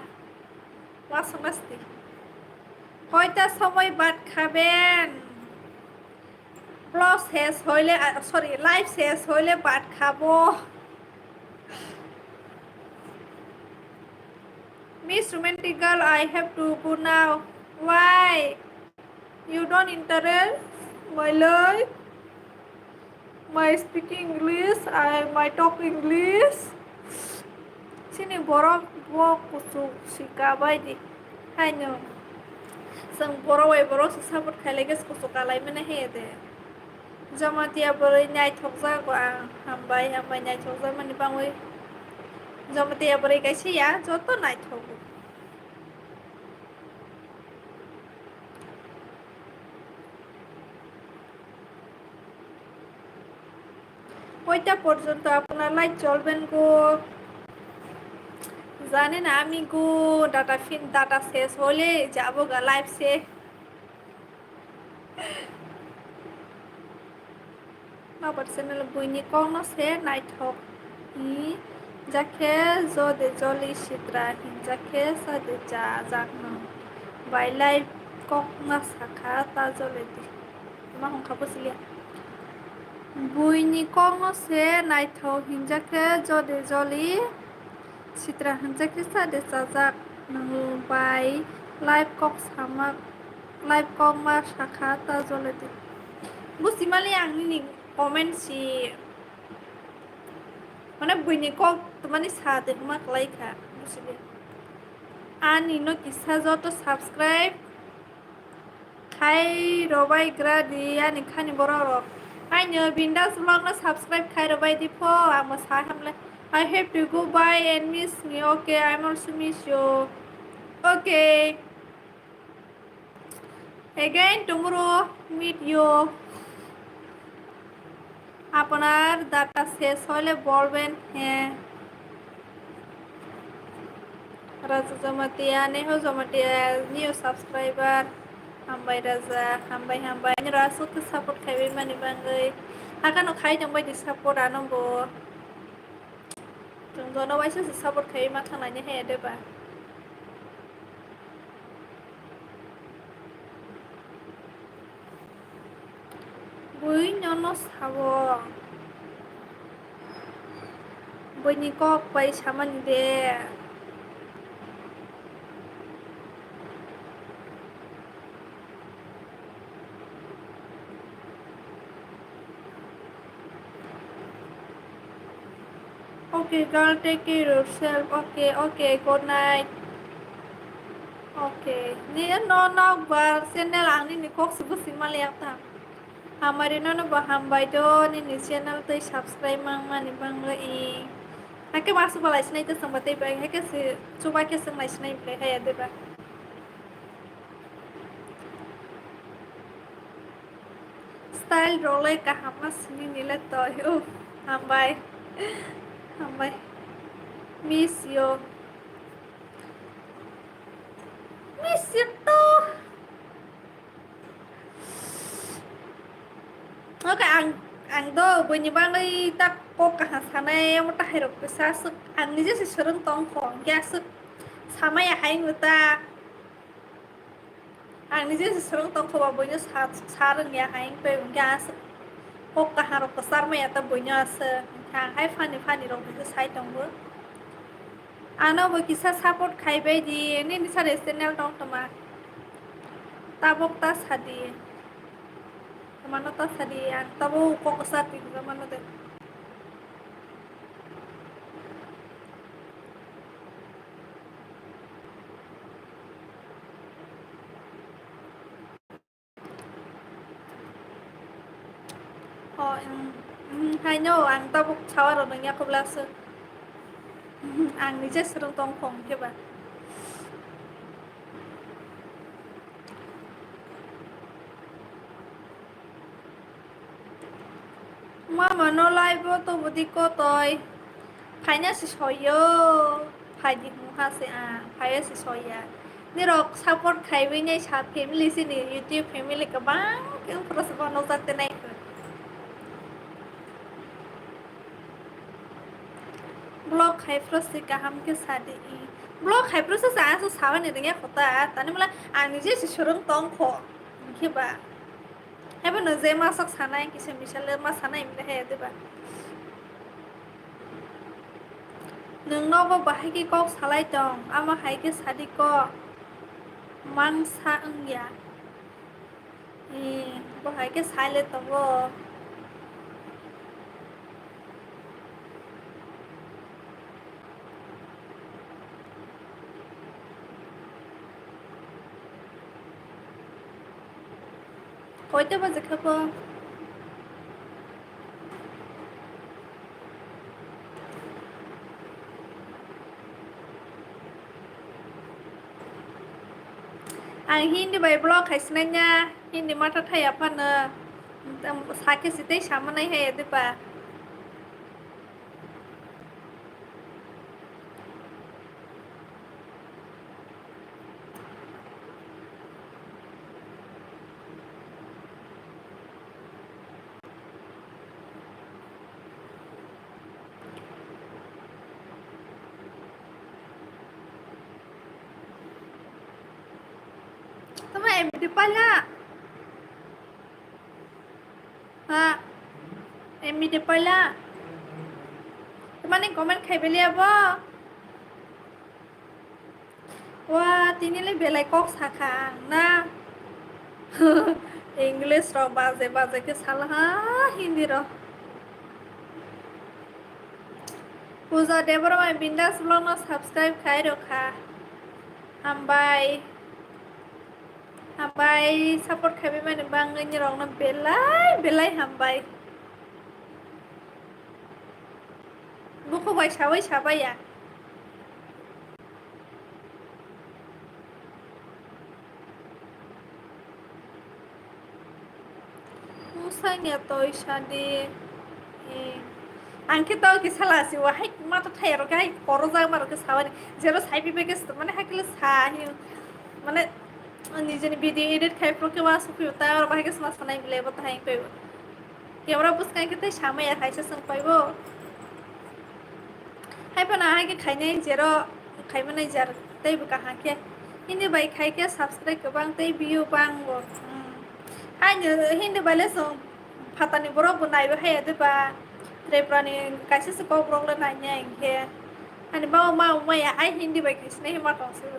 वास मस्ती होइता समय बात खाबेन Plus শেষ হইলে sorry live শেষ হইলে ভাত খাবো Miss Romantic Girl I have to go now Why You don't interest my life My speaking English my talk English Sini borok bo kusu sikabai di Hanyo Sang borok sabut khaleges kusu kalai mena hede Zamatia borai nai thokja ko hambai nai thokja mani bangoi Zamatia borai kaise ya joto nai thoku ওইটা পর্যন্ত আপনার live চলবেন গো জানেন আমি গো data শেষ হলে যাবো গা live say Mabar channel buini kono se naithok hi jakhe jode joli sitra hi jakhe sade ja jakno by life kok na sakha ta jole di ma hong khabu silia buini kono se naithok hi jakhe jode joli sitra hi jakhe sade ja jakno by life kok samak life kok ma sakha ta jole di busimali angni comment si mana buini kok temani sade mak like ha busile ani no kisa joto subscribe khai robai gradi ani khani bororo aino bindas vlog na subscribe khai robai dipo amo sa hamle I have to go by and miss me okay I'm also miss you Okay. Again tomorrow meet you. আপনার data শেষ হলে বলবেন হ্যাঁ। Raza Zamatia, Neho Zamatia, new subscriber. Hambai Raza, Hambai. Ni rasu tu support khawi mani bangai. Akan no khai jang bai di support anong bo. Jong dono bai se support khawi ma thang nai he de ba. Bui nyono sabo. Bui ni kok bai saman de. Okay, girl, take care of yourself. Okay, good night. Okay. Ni no bar channel ang ni kok subu simal yak ta. Hamarin no ba hambai do ni channel tu subscribe mang mani bangla I. Hake masuk balai snai tu sampai tiba hake si coba ke sengai snai play hai ada ba. Style role ka hamas ni nila to. Hambai. Miss you. Miss you to. Okay, ang do bunyi bangai tak kok kahasana yang mata hero kesasuk ang ni je si serung tong khong ya suk sama ya hai nguta ang ni je si serung tong kho ba bunyi sarung ya hai pe ya suk kok kaharo kesar ma ya ta bunyi ase hang hai fani rong ke sai tong bu ano bo kisa support khai bai di ni sa channel tong toma tabok ta sadi mano ta sadi an tabo kok sati mano de hai know ang tabuk chawar ro nya ko blas ang ni je serung tong khong ke ba mama no live to budi ko toy phainya si soyo phai di mu ha se a phai si soya ni rok support khai bai nei sa family si ni youtube family ka bang ke pros bono tate nai blog khai pros se ka ham ke sadi blog khai pros se a so sawa ni ringa khota tani mala ani je si surung tong kho ke ba heba no je ma sak sanai ki se misal ma sanai mi he de ba नोंनावबो बाहायके कक सालाय दं आमा हायके सादिक मांसा अंगिया बाहायके साले तंगो কয়টা বাজে খাবো Ang hindi by blog hay sinanya hindi mata thai apa na sakit sitay sama na hay di ba Tama di pala ha di pala Teman komen khai beli apa wah tinilai belai kok sakang na English ro baze ke salah hindi ro Puja Deborah mai bindas blog no subscribe khai ro kha Hambai support khabi mane bangai ni rong na belai hambai buku bai sabai ya Pusanya toy shadi आंखि तो कि सालासी वाहाय मातो tier गाय परजा मार के सावनि जेरो साइबि बेगे माने हाकिल साहि माने निजेनि video edit खाइ pro के वास फि ता और बाहे के समास नाइ बिले बत हाय पे केवरा बुसकाय के तै सामया खाइसे सं पाइबो हाय पना हाय के खाइने जेरो खाइ मनाइ जार तै बका हाके हिनि बाय खाइ के सब्सक्राइब गोबां तै भिउ बांगो हायनो हिनि बाले सं फातानि बरो बनाइबो हाय देबा रेब्रानि काइसे से कब्रंले नाइने इंखे हानि बाव माव माया आइ हिन्दी बाय खाइसने हिमा तंसु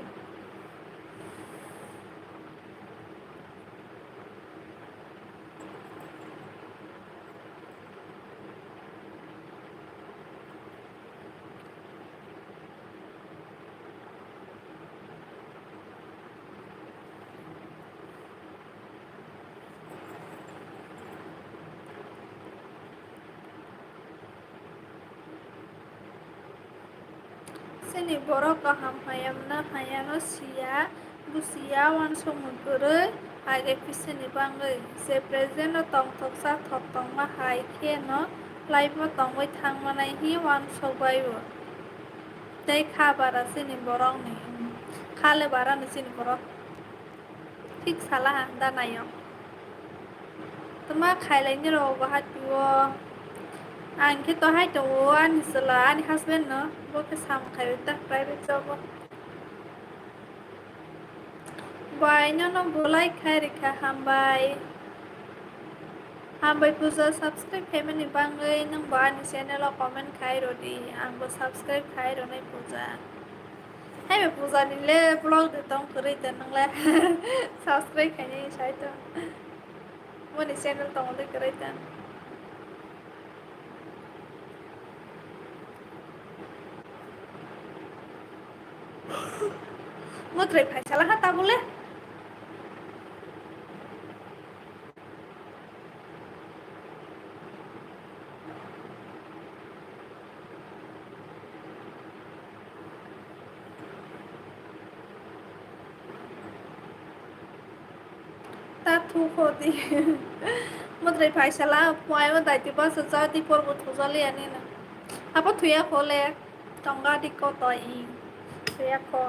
सेनि बरो कहम हायमना हायानो सिया बुसिया वन समुगुरै आगे पिसेनि बांगै जे प्रेजेन्ट तंग थकसा थक तंग मा हाय के न लाइफ मा तंगै थांग मानाय हि वन सबाइबो तै खा बारा सेनि बरंनि खाले बारा न सेनि बरो ठीक साला दा नायो तमा खाइलाइनि रो बाहात पिओ आंखे तो हाय तो आनि सला आनि हस्बेंड न बोके साम खाइ ता प्राइवेट जॉब बायनो न बोलाय खाय रेखा हामबाय पुजा सब्सक्राइब खाइमानि बांगै नों बानि चेनेलाव कमेन्ट खाइ रदि आंबो सब्सक्राइब खाइ रनाय पुजा हाय पुजा निले ब्लॉग दे तंग करै दे नंला सब्सक्राइब खाइने साइतो मोनि चैनल तंग दे करै ता मुद्रे फाइसाला हाता बोले ता थु खोदी मुद्रे फाइसाला पुआयो दाइति बस जाति परबो थुजाले आनि न apa thuya khole tongga dikko toi thuya kho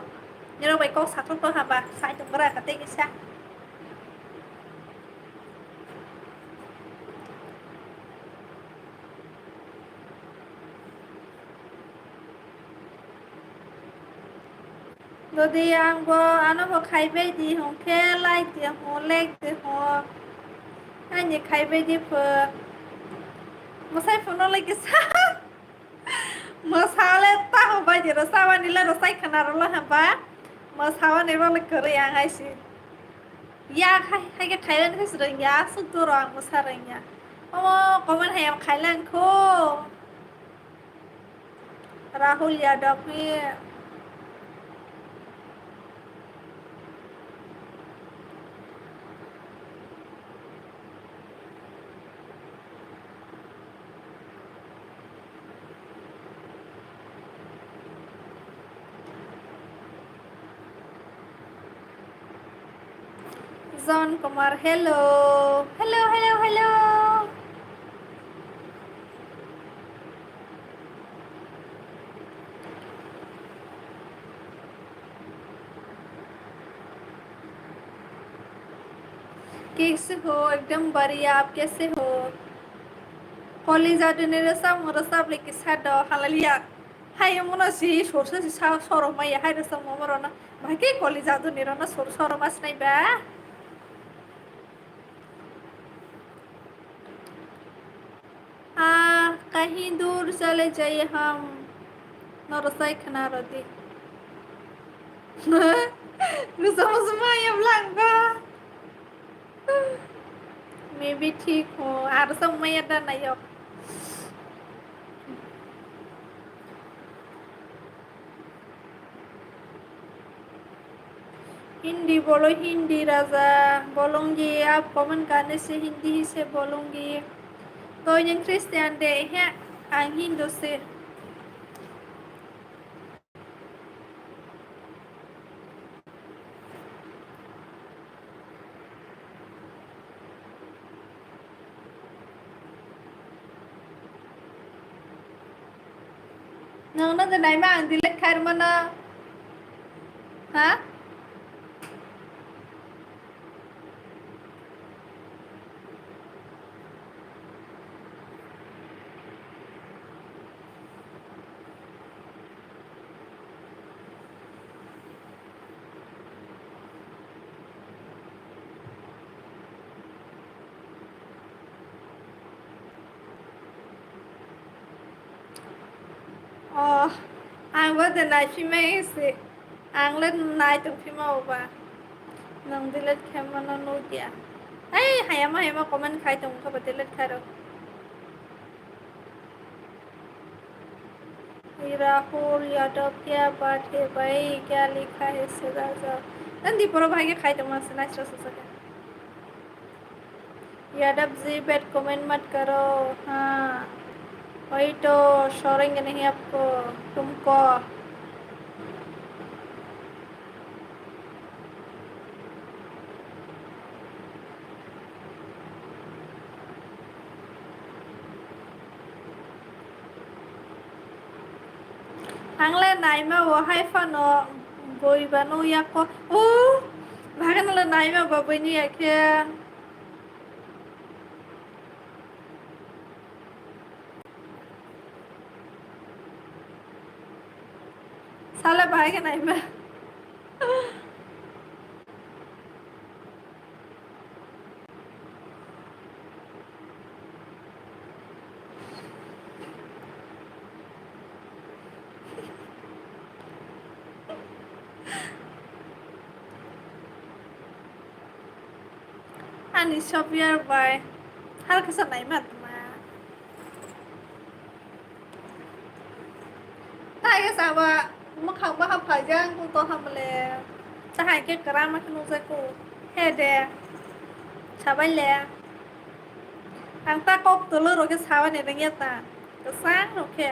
nero bai ko sathok to haba sai tongra kate kisa Dodi ang bo ano bo khaibe di hong ke like di hong like di hong ani khaibe di pho mosai phono like sa masale ta ho bai di ro sawa ni la ro sai khana ro la haba masawa ni ro le kare yang ai si ya hai ke khailan ke sreng ya su tu ro ang mosareng ya comment hai am khailan ko Rahul Yadav ni John Kumar, hello. Hello, hello, hello. कैसे हो एकदम बढ़िया आप कैसे हो college आदने रसा मरसा black साद हालालिया हाय मनो सि सोरसो सि सा सरमाया हाय रसा ममरना भाके कॉलेज आदने रना सोर सरमास नाइबा कहीं दूर चले जाइए हम नरसाई खना रदी Sama-sama Blanca मैं भी ठीक हूँ आर समय नायक हिंदी बोलो हिंदी राजा बोलूंगी आप कमेंट करने से हिंदी ही से बोलूंगी तो इन क्रिश्चियन डे है हिंदू से nang nó này mà anh delete khai mà nó hả anh có thể này phim ấy gì anh lên này từng phim màu và nang delete khai mà nó nô kia ấy hay mà comment khai tung có delete khai rồi Rahul Yadav क्या बात है भाई क्या लिखा है सदा नंदी पर भाई के खाई तो मस्त नाच रहा सके यादव जी बैठ कमेंट मत करो हाँ वही तो छोड़ेंगे नहीं आपको तुमको Hangla naima wo hai fano boi banu ya ko bagan la naima ba boi ni ya ke sala bagan naima ani shopper bai hal ka sa naima tuma tai ka sa ba ma khang ba ha phai jang ku to ham le ta hai ke kra ma knu sa ku he de sa bai le ang ta kok tu lu ro ke sa wa ne de nge ta ka sang ro ke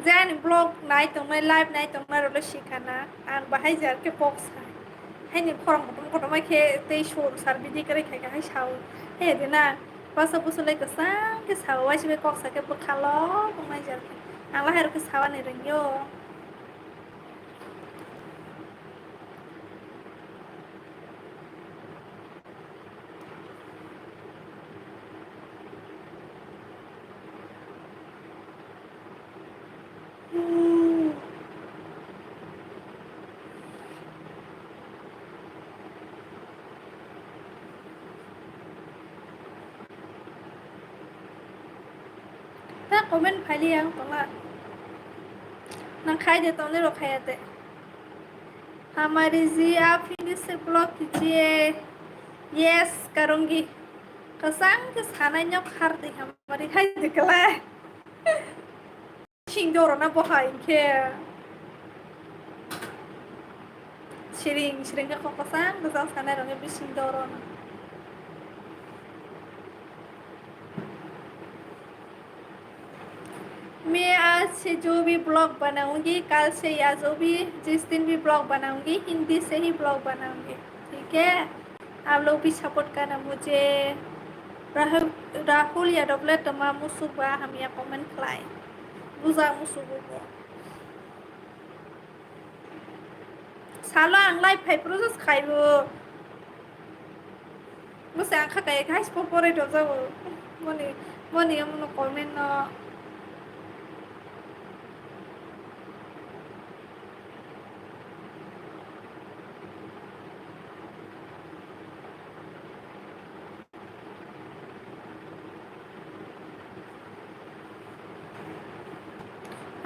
Jan blog night tong mai live night tong mai ro le shikana ang ba hai jar ke boxให้นี่พอผมก็ไม่เคยได้ชวนสารบิดีก็ได้แค่ให้ชาวให้เดี๋ยวนะว่าสบุสเลยก็สร้างก็ชาวว่าชีวิตก็สักแค่บุคคลก็ไม่เจออันว่าให้เราก็ชาวในเรื่องโย่ถ้าคอมเมนต์ใครเลี้ยงตรงนั้นนังใครเดี๋ยวตรงนี้เราใครเตะ हमारी जी आप फिर से block कीजिए yes करूँगी कसम के खाना न्यों खर दी हमारी हाय दिखला शिंदोर ना बोहाई के शिरिंग का कसम के साथ खाना रंगे भी शिंदोर ना मैं आज से जो भी ब्लॉग बनाऊंगी कल से या जो भी जिस दिन भी ब्लॉग बनाऊंगी हिंदी से ही ब्लॉग बनाऊंगी ठीक है आप लोग भी सपोर्ट करना मुझे राहुल यादव ले तमा मुसुबा हम या कमेंट खलाय बुजा मुसुबो साला आं लाइभ फाइब्रो जस खाइबो मुसे आं खाकाय गाइस पपरेट जाबो मनि हमनो कमेंट न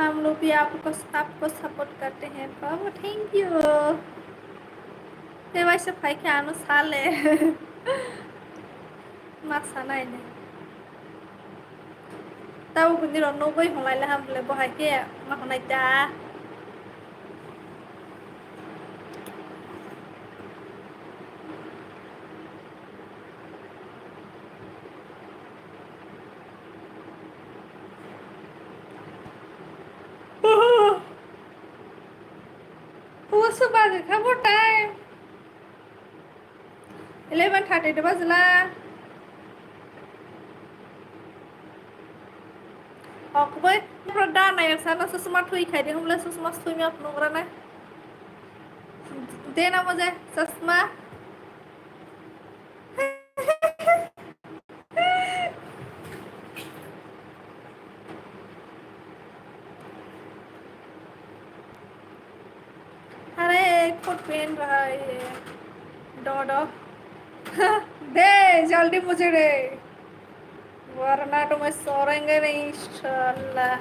हम लोग भी आपको सपोर्ट करते हैं बाबू थैंक यू ते वैसे भाई के आनो साले मासा नाय ने ताऊ गुनी रो नो गई होलाय ला हम ले बहाय के मा होनाय दा बाजे खबर टाइम 11:30 बजला अकबे Prada này sana susuma thui khai đi không lên susuma thui mi apno kरा này देना मुझे चश्मा अरे कोट पहन रहा है ये डॉडो दे जल्दी मुझे दे वरना तो मैं सोएंगे नहीं इंशाल्लाह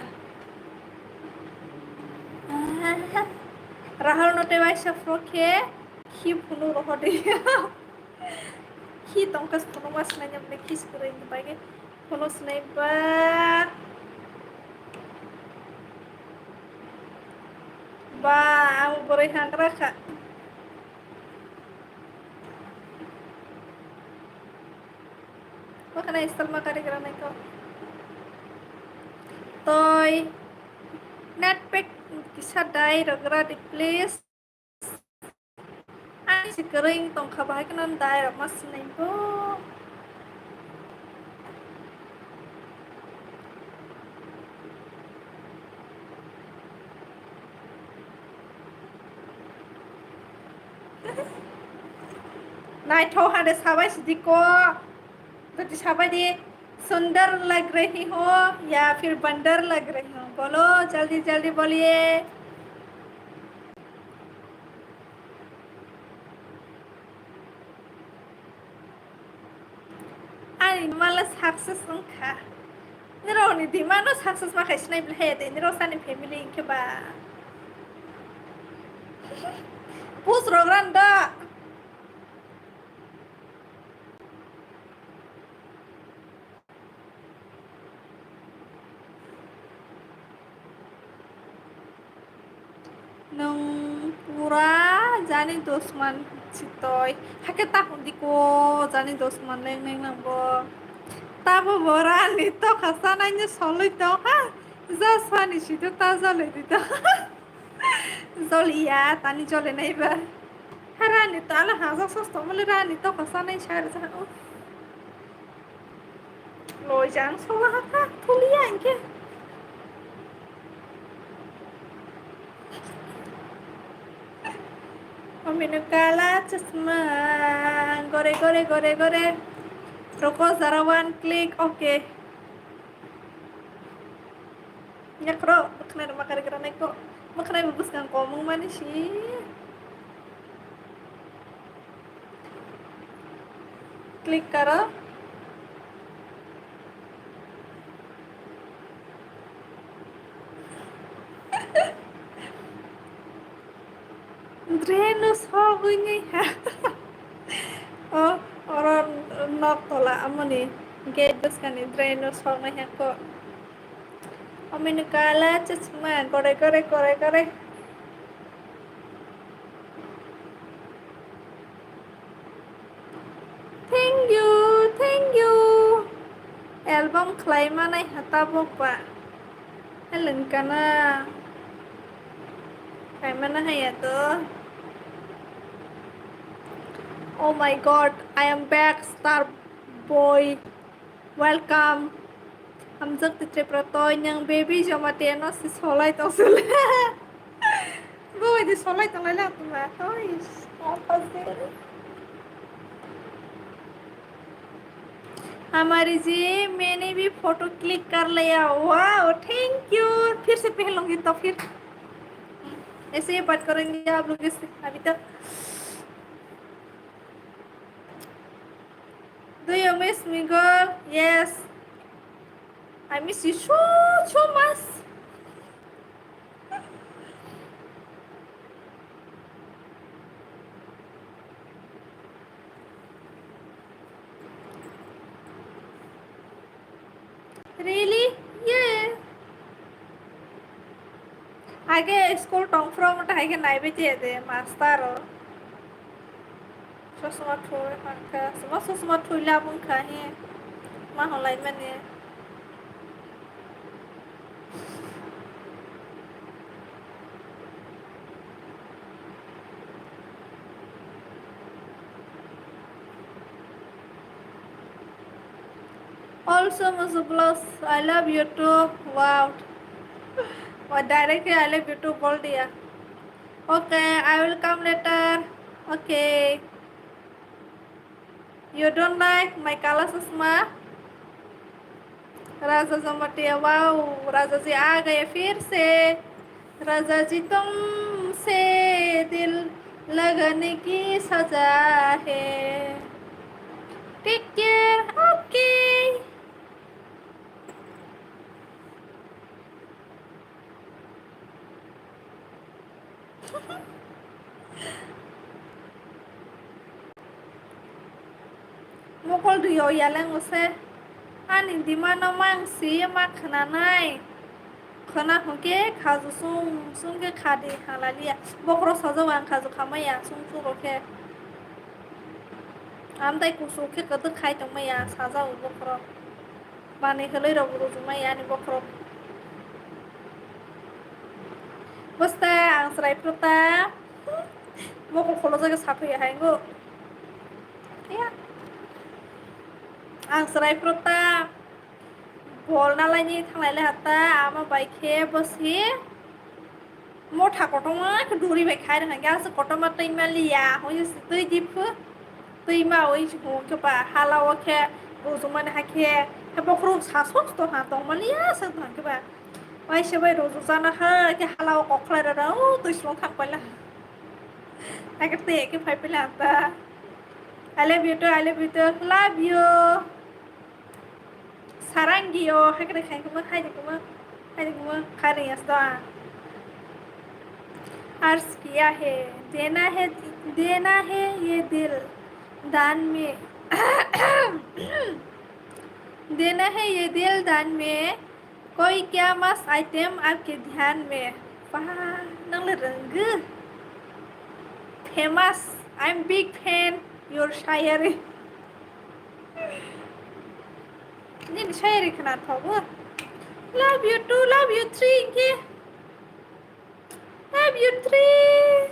Rahul note vai safroke ki phunu rohode ki tongkas phunu mas nanya me kis kure ini bagi phunu sniper ba amu boleh hangkra kak kok kena install makari kerana itu toy netpack kisah dai rogra di please ai si kering tong khabai kanan dai rak mas naibo नाइ थो हादे साबाई सिद्धि को तो साबाई दी सुंदर लग रही हो या फिर बंदर लग रही हो बोलो जल्दी जल्दी बोलिए आई माला सक्सेस उनका निरो नि दिमानो सक्सेस मा खाइस नाइ ब्ले दे निरो सानि फैमिली इनके बा पुस रोग्रान दा nung pura jani dosman sitoy hake tahun diko jani dosman leng neng nang bo tabo boran itu kasananya solid to ha zaswani situ ta jole dito joli ya tani jole nai ba harani to ala haza sosto mole rani to kasanai shar ja loi jang sola ha thulia inke Ominu kala chasma gore gore gore gore roko zara one click okay nyakro makna makar kira naik kok makna bubus kang komong mana sih klik karo Drenus hogunya ya. Oh, orang nok tolak amani. Gedus kan Drenus hogunya kok. Aminu kala cuma kore kore kore kore. Thank you. Album claim mana hata bopa. Helen kana. Kayak mana ya tuh? Oh my god, I am back, Star Boy. Welcome. Am jek titre protoy yang baby jama teno si solai to sule. Boy di solai to lala tu ma. Oi, apa sih? हमारी जी मैंने भी photo click कर लिया वाह thank you फिर से पहन लूंगी तो फिर ऐसे ही बात करेंगे आप लोग इससे अभी तक Do you miss me, girl? Yes. I miss you so much. Really? Yeah. आगे स्कूल टॉन्ग फ्रॉम उठा के नाइ बेचे दे मास्टर ससमा थोड़े हंका ससमा थोड़ा बुंखा है मा हलाई मने Also Muzublos, I love you too. Wow. और directly I love you too बोल दिया। Okay I will come later. Okay you don't like my काला चश्मा। राजा जमटिया वाओ राजा जी आ गए फिर से। राजा जी तुमसे दिल लगने की सजा है। Take care okay. Mukul dio ya lang use. Ani di mana mang si mak khananai. Khana hoke khazu sung ke khade halalia. Bokro sajo wang khazu khamaya sung su roke. Amdai kusu ke kadu khai tongmaya saja u bokro. Bani khalai ro buru jumaya ni bokro. Basta ang serai prota. Mukul kholo jaga sapu ya haingo. Ya. Ang serai prota. Bol nalai thanglai hata ama baikhe bosi. Motha kotoma ke duri bai khai rang ga se kotoma tei malia hoi tui dipu tui ma oi chu ke ba halawa ke rozuman ha ke he bokru sasos to ha tong malia se thang ke ba bai se bai rozu jana ha ke halawa kokhlai ra o tui slong thak paila ta ke te ke phai pila ta I love you too I love you too love you sarangio ha ke khai ke ma khai ke ma khai ri as da अर्ज किया है देना है ये दिल दान में देना है ये दिल दान में कोई क्या मस्त आइटम आपके ध्यान में नंग रंग famous I am big fan your शायरीนี่ใช่หรือขนาด power love you two love you three เงี้ย love you three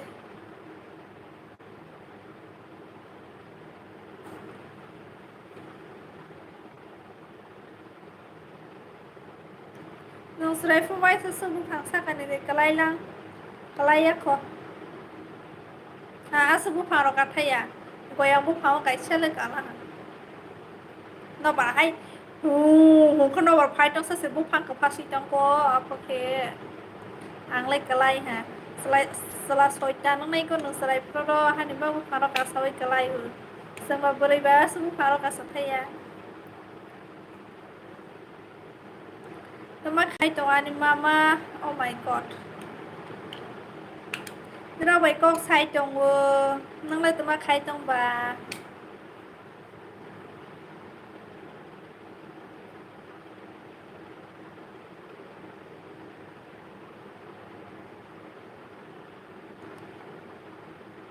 Nung serai fumai sesungguh bangsa kan ini kelai lang kelai ya kok nah asuh paro kata ya goyang bu pao kai chele kala no ba hai ko no ba phai tong se bu phang ka phasi tong ko oke ang lai kelai ha sela soita nang nai ko nung serai pro hani ba bu paro ka sawai kelai hu sama berai ba asuh bu paro ka sathaya Tama khai tong ani mama oh my god Nó bay con sai trong nâng lên tụi mà khai trong bà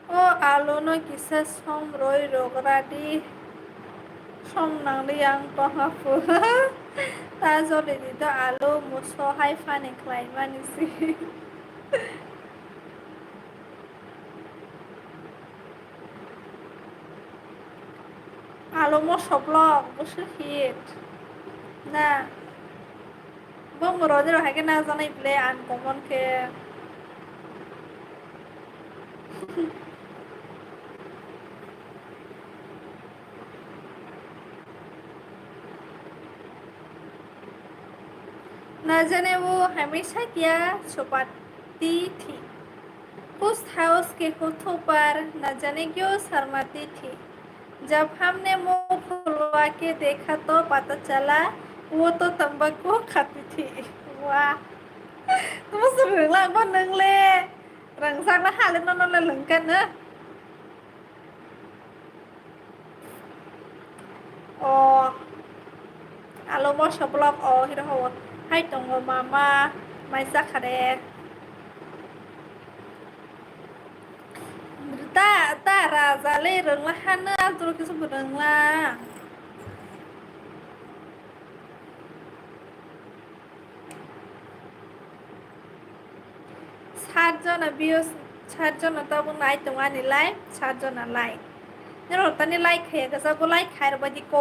ô alo nói kisa xong rồi ra đi xong nang đi ăn to hả phụ ta do để đi đó alo một số hai fan này lại mà nisi alo một số blog một số hit na bông rồi rồi hay cái nào ra này play ăn common ke न जाने वो हमेशा क्या छुपाती थी उस house के होठों पर न जाने क्यों शर्माती थी जब हमने मुंह खुलवा के देखा तो पता चला वो तो तंबाकू खाती थी वाह तुम सुन रहा हो नंगले रंग सांग ना हाले नॉन नॉन लंकन ना ओ आलो मो शब्लॉक ओ हिरो होให้ตรงมามาไม่สักคะแนนตาราซาเล่เริงละฮันเนอร์ตัวกิสบุเริงละชาร์จนะบิวชาร์จนะตัวบุญไลตรงอันนี้ไลชาร์จนะไลนี่เราตอนนี้ไลเขียก็จะบุไลขายระบดีโก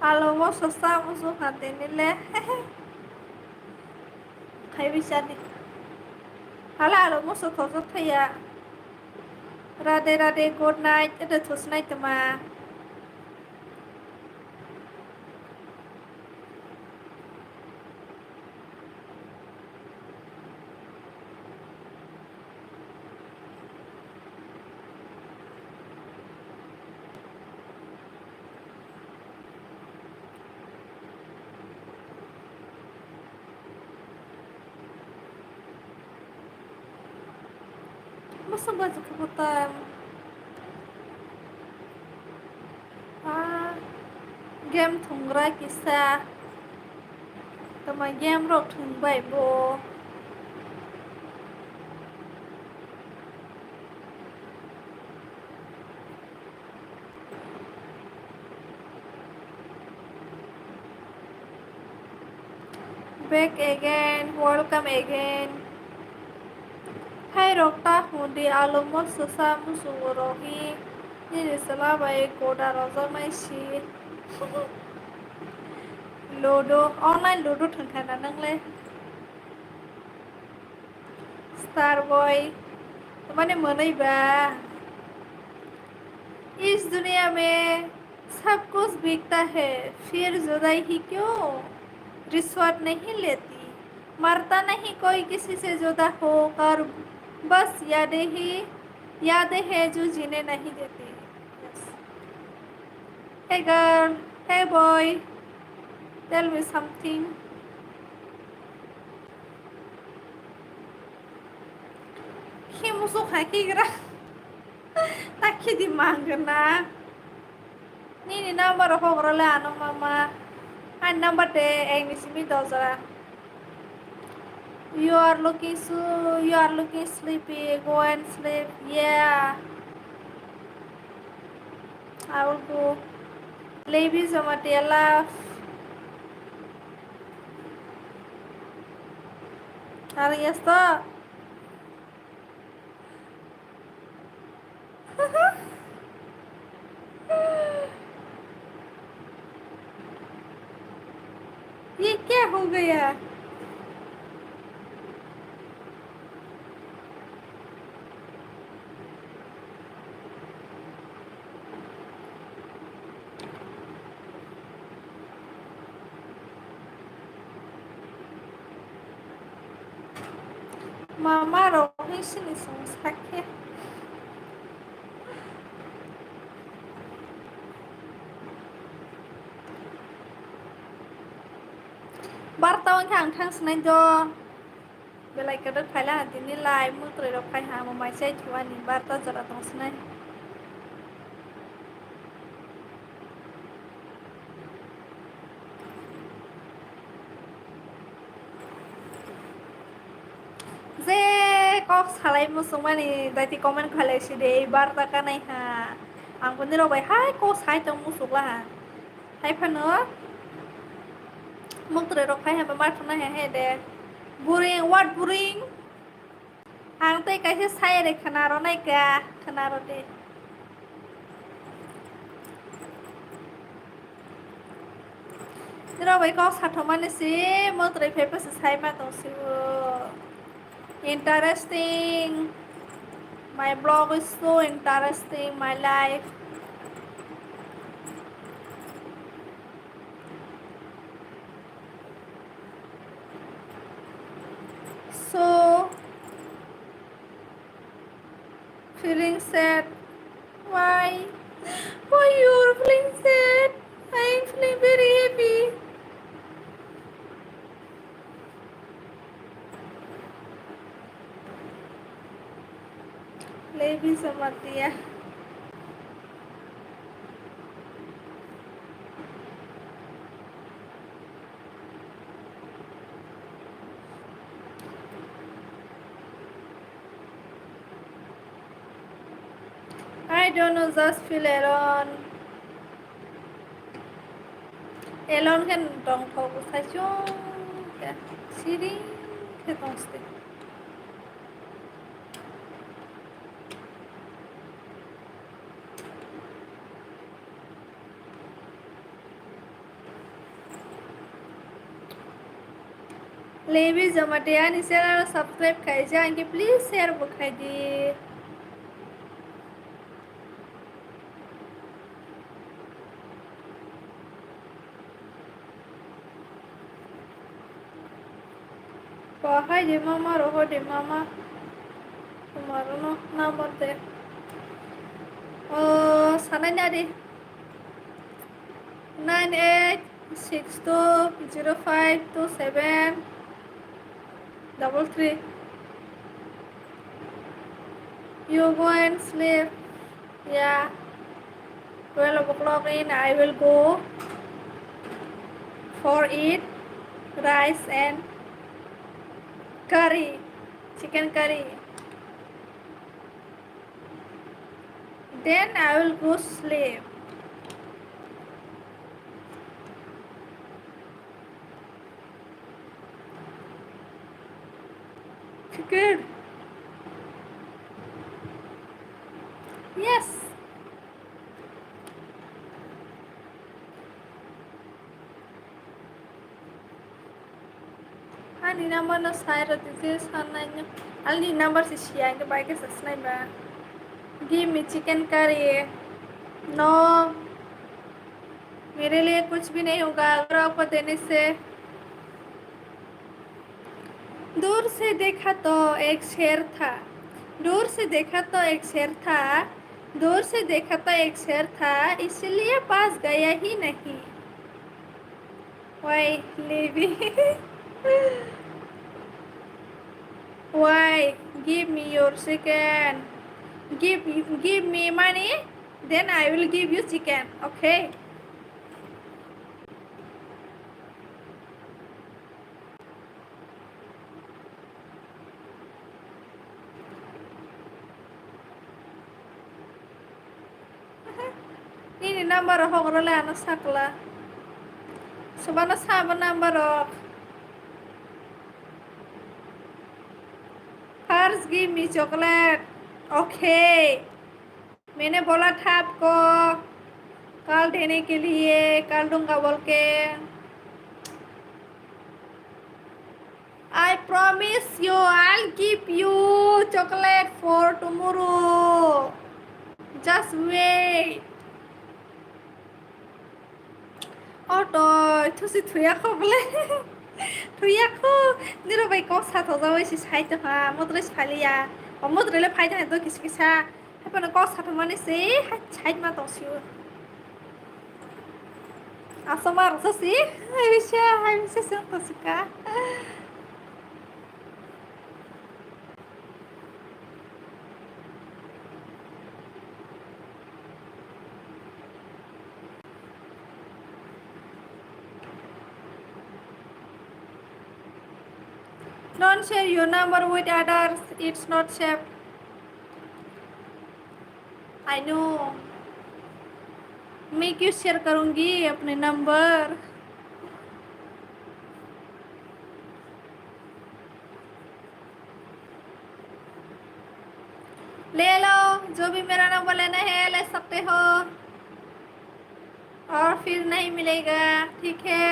Alo mo sosa mo so hati nile. Khai bisa di. Hala alo mo so thoso thaya. Rade rade good night. Ada thos night ma. Masa baju keputan. Ah, game thungra kisa. Tama game rok thung bai bo. Back again, welcome again. Hai rokta hundi alumot sosa musugorohi. Ini salah baik koda roza maisi. Ludo online ludo thengkana nangle. Starboy. तुम्हारे मन ही बा इस दुनिया में सब कुछ बिकता है फिर जुदाई ही क्यों रिश्वत नहीं लेती मरता नहीं कोई किसी से जुदा होकर बस यादें हैं जो जीने नहीं देती Hey girl, hey boy, tell me something. Khi musuh haki kira taki di mangana. Ni number ho grole ano mama. And number te eng nisimi dozara. You are looking sleepy. Go and sleep. Yeah, I will go. Leave sama tela. Hari yasta. ये क्या हो गया Mama rohi sini sakit. Bartawan khang thang snai do. Belai kada khala dini lai mu tre ro khai ha mo mai sai thuani barta jara tong snai. Je kok salai mu sumani dati comment khalai si de barta ka nai ha. Ang pun ro bai hai ko sai tong mu sukla ha. Hai phano. Muk tre ro khai ha ba mar phana he de. Boring what boring? Ang tei kaise sai re khana ro nai ka khana ro de. Rồi bây có sát thoma này xí mơ tới phép sẽ sai mà tổng siêu interesting. My blog is so interesting. My life. So feeling sad. Why? Why you're feeling sad? I'm feeling very happy. ले भी समझती है I don't know, just feel alone. Alone can don't focus. I don't. Siri, can don't stay. Levi Jamatia नि channel subscribe खाइजा आंखि please share बखाइदि Bahai di mama roho di mama kemarin no nomor deh oh sana nyari 9862052733 you go and sleep yeah 12 o'clock in I will go for eat rice and curry chicken curry then I will go sleep chicken yes Ani number no side this online Ali number is share के bike से snipe give me chicken curry no मेरे लिए कुछ भी नहीं होगा अगर आपको देने से दूर से देखा तो एक शेर था दूर से देखा तो एक शेर था दूर से देखा तो एक शेर था इसलिए पास गया ही नहीं why leaving why give me your chicken give me money then I will give you chicken okay ini number hogrole ano sakla subana saba number first give me chocolate okay मैंने बोला था आपको कल देने के लिए कल दूंगा बोल के I promise you I'll give you chocolate for tomorrow just wait Auto itu si tuya ko bole tuya ko niro bai ko sa to zawai si sai to ha modres phalia o modrele phai ta to kis kisa hapan ko sa to mane se sai ma to siu asomar so si ai se se to sika Don't share your number with others. It's not safe. I know. मैं क्यों share करूँगी अपने number ले लो जो भी मेरा number लेना है ले सकते हो और फिर नहीं मिलेगा ठीक है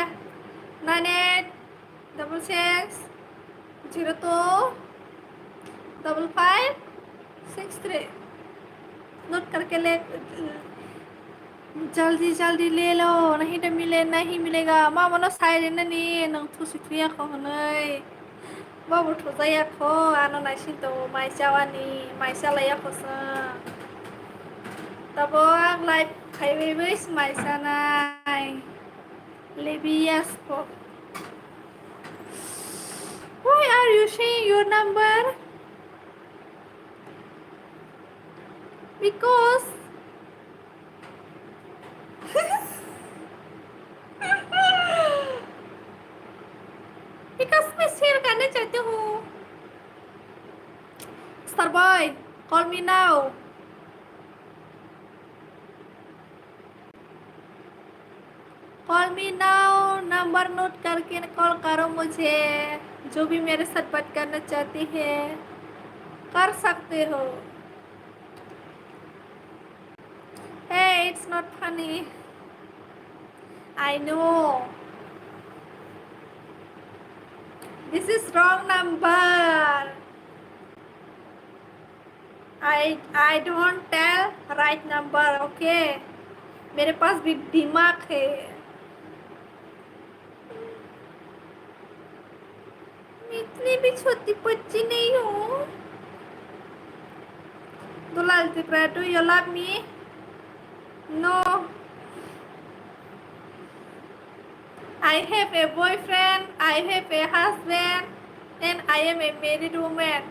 9866025563 नोट करके ले जल्दी जल्दी ले लो नहीं तो नहीं मिलेगा मा मनो साइड नी नों थुसी थुया खहनै बाबु थजाया खो आनो नाइसिन तो माइसावानी माइसालाया खसा तबो आं लाइफ खाइबैस माइसानाय लेबियास को Why are you saying your number? Because because मैं शेयर करना चाहती हूँ Star boy call me now number note करके कॉल करो मुझे जो भी मेरे साथ बात करना चाहती है कर सकते हो Hey it's not funny I know This is wrong number. I don't tell right number, okay? मेरे पास भी दिमाग है. मैं इतनी भी छोटी बच्ची नहीं हूँ. Dulal Tipra, do you love me? No. I have a boyfriend, I have a husband, and I am a married woman.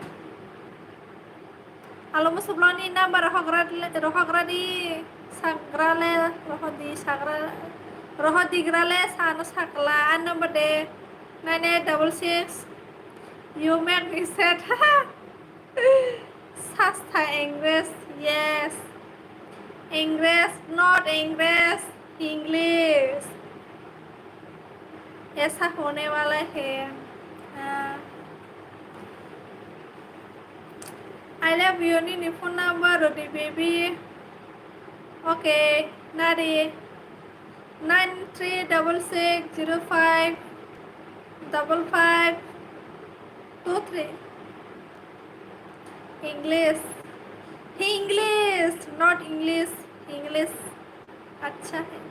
Alo mo subloni number rohogradi sagrale rohodi grale sanu sakla an number de 9866. You make me sad. Sasta English, yes. English, not English, English. ऐसा होने वाला है. I love you. Need phone number, Roti baby. Okay, Nari. 9366055523. English. English, not English. English. अच्छा है.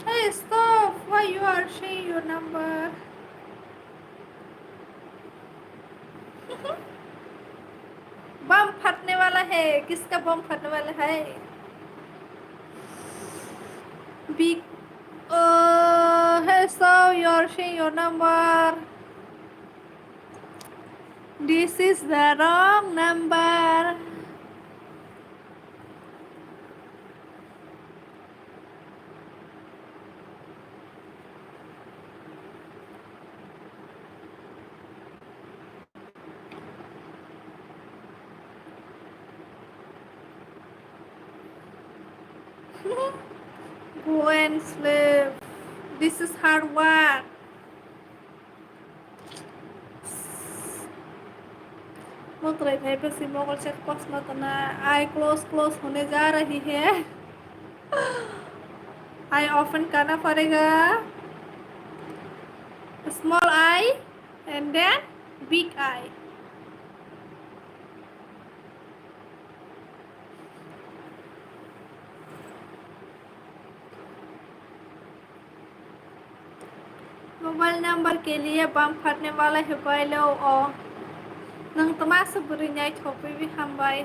Hey, stop! Why you are saying your number? बम फटने वाला है. किसका बम फटने वाला है? Big. Hey, so you are saying your number. This is the wrong number. Go and sleep. This is hard work. मोतरे भाई पे सिमोगल चेक बॉक्स में तो ना आई क्लोज होने जा रही है. आई ओपन करना पड़ेगा. Small eye and then big eye. Mobile number के लिए बम फटने वाला है पहले और नंग तमाशा बुरी नहीं छोपी भी हम भाई.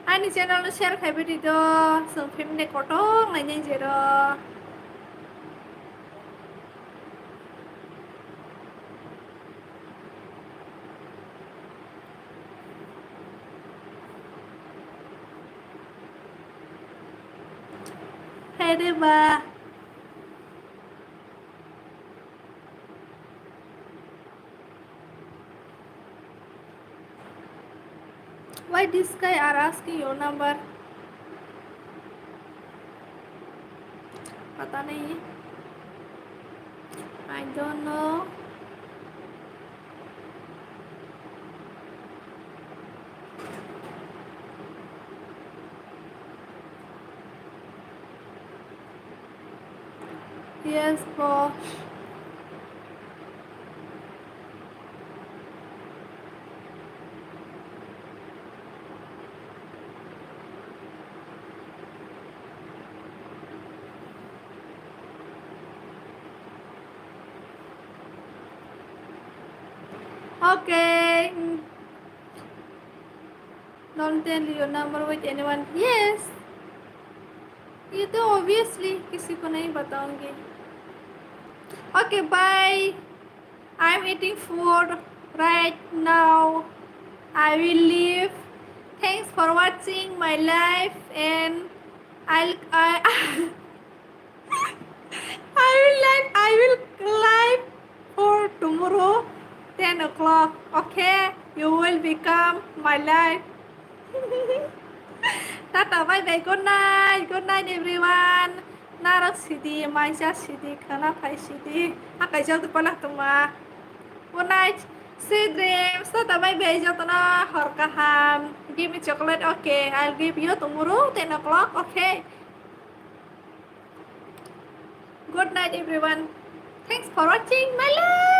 आनी चैनल में शेयर खाई बेटी तो संफिम ने कोटो नहीं जेरो. है रे बा. Why this guy are asking your number? पता नहीं. I don't know. Yes, boss. Okay. Don't tell your number with anyone. Yes. ये तो obviously किसी को नहीं बताऊंगी. Okay, bye. I'm eating food right now. I will leave. Thanks for watching my life and I I will live for tomorrow. 10 o'clock. Okay, you will become my life. Tata bye bye. Good night. Good night, everyone. Narak sidi, maisa sidi, kana pai sidi. Akai jauh tu pala tuma. Good night. Sweet dreams. Tata bye bye. Jatana horkaham. Give me chocolate. Okay, I'll give you tomorrow 10 o'clock. Okay. Good night, everyone. Thanks for watching. My love.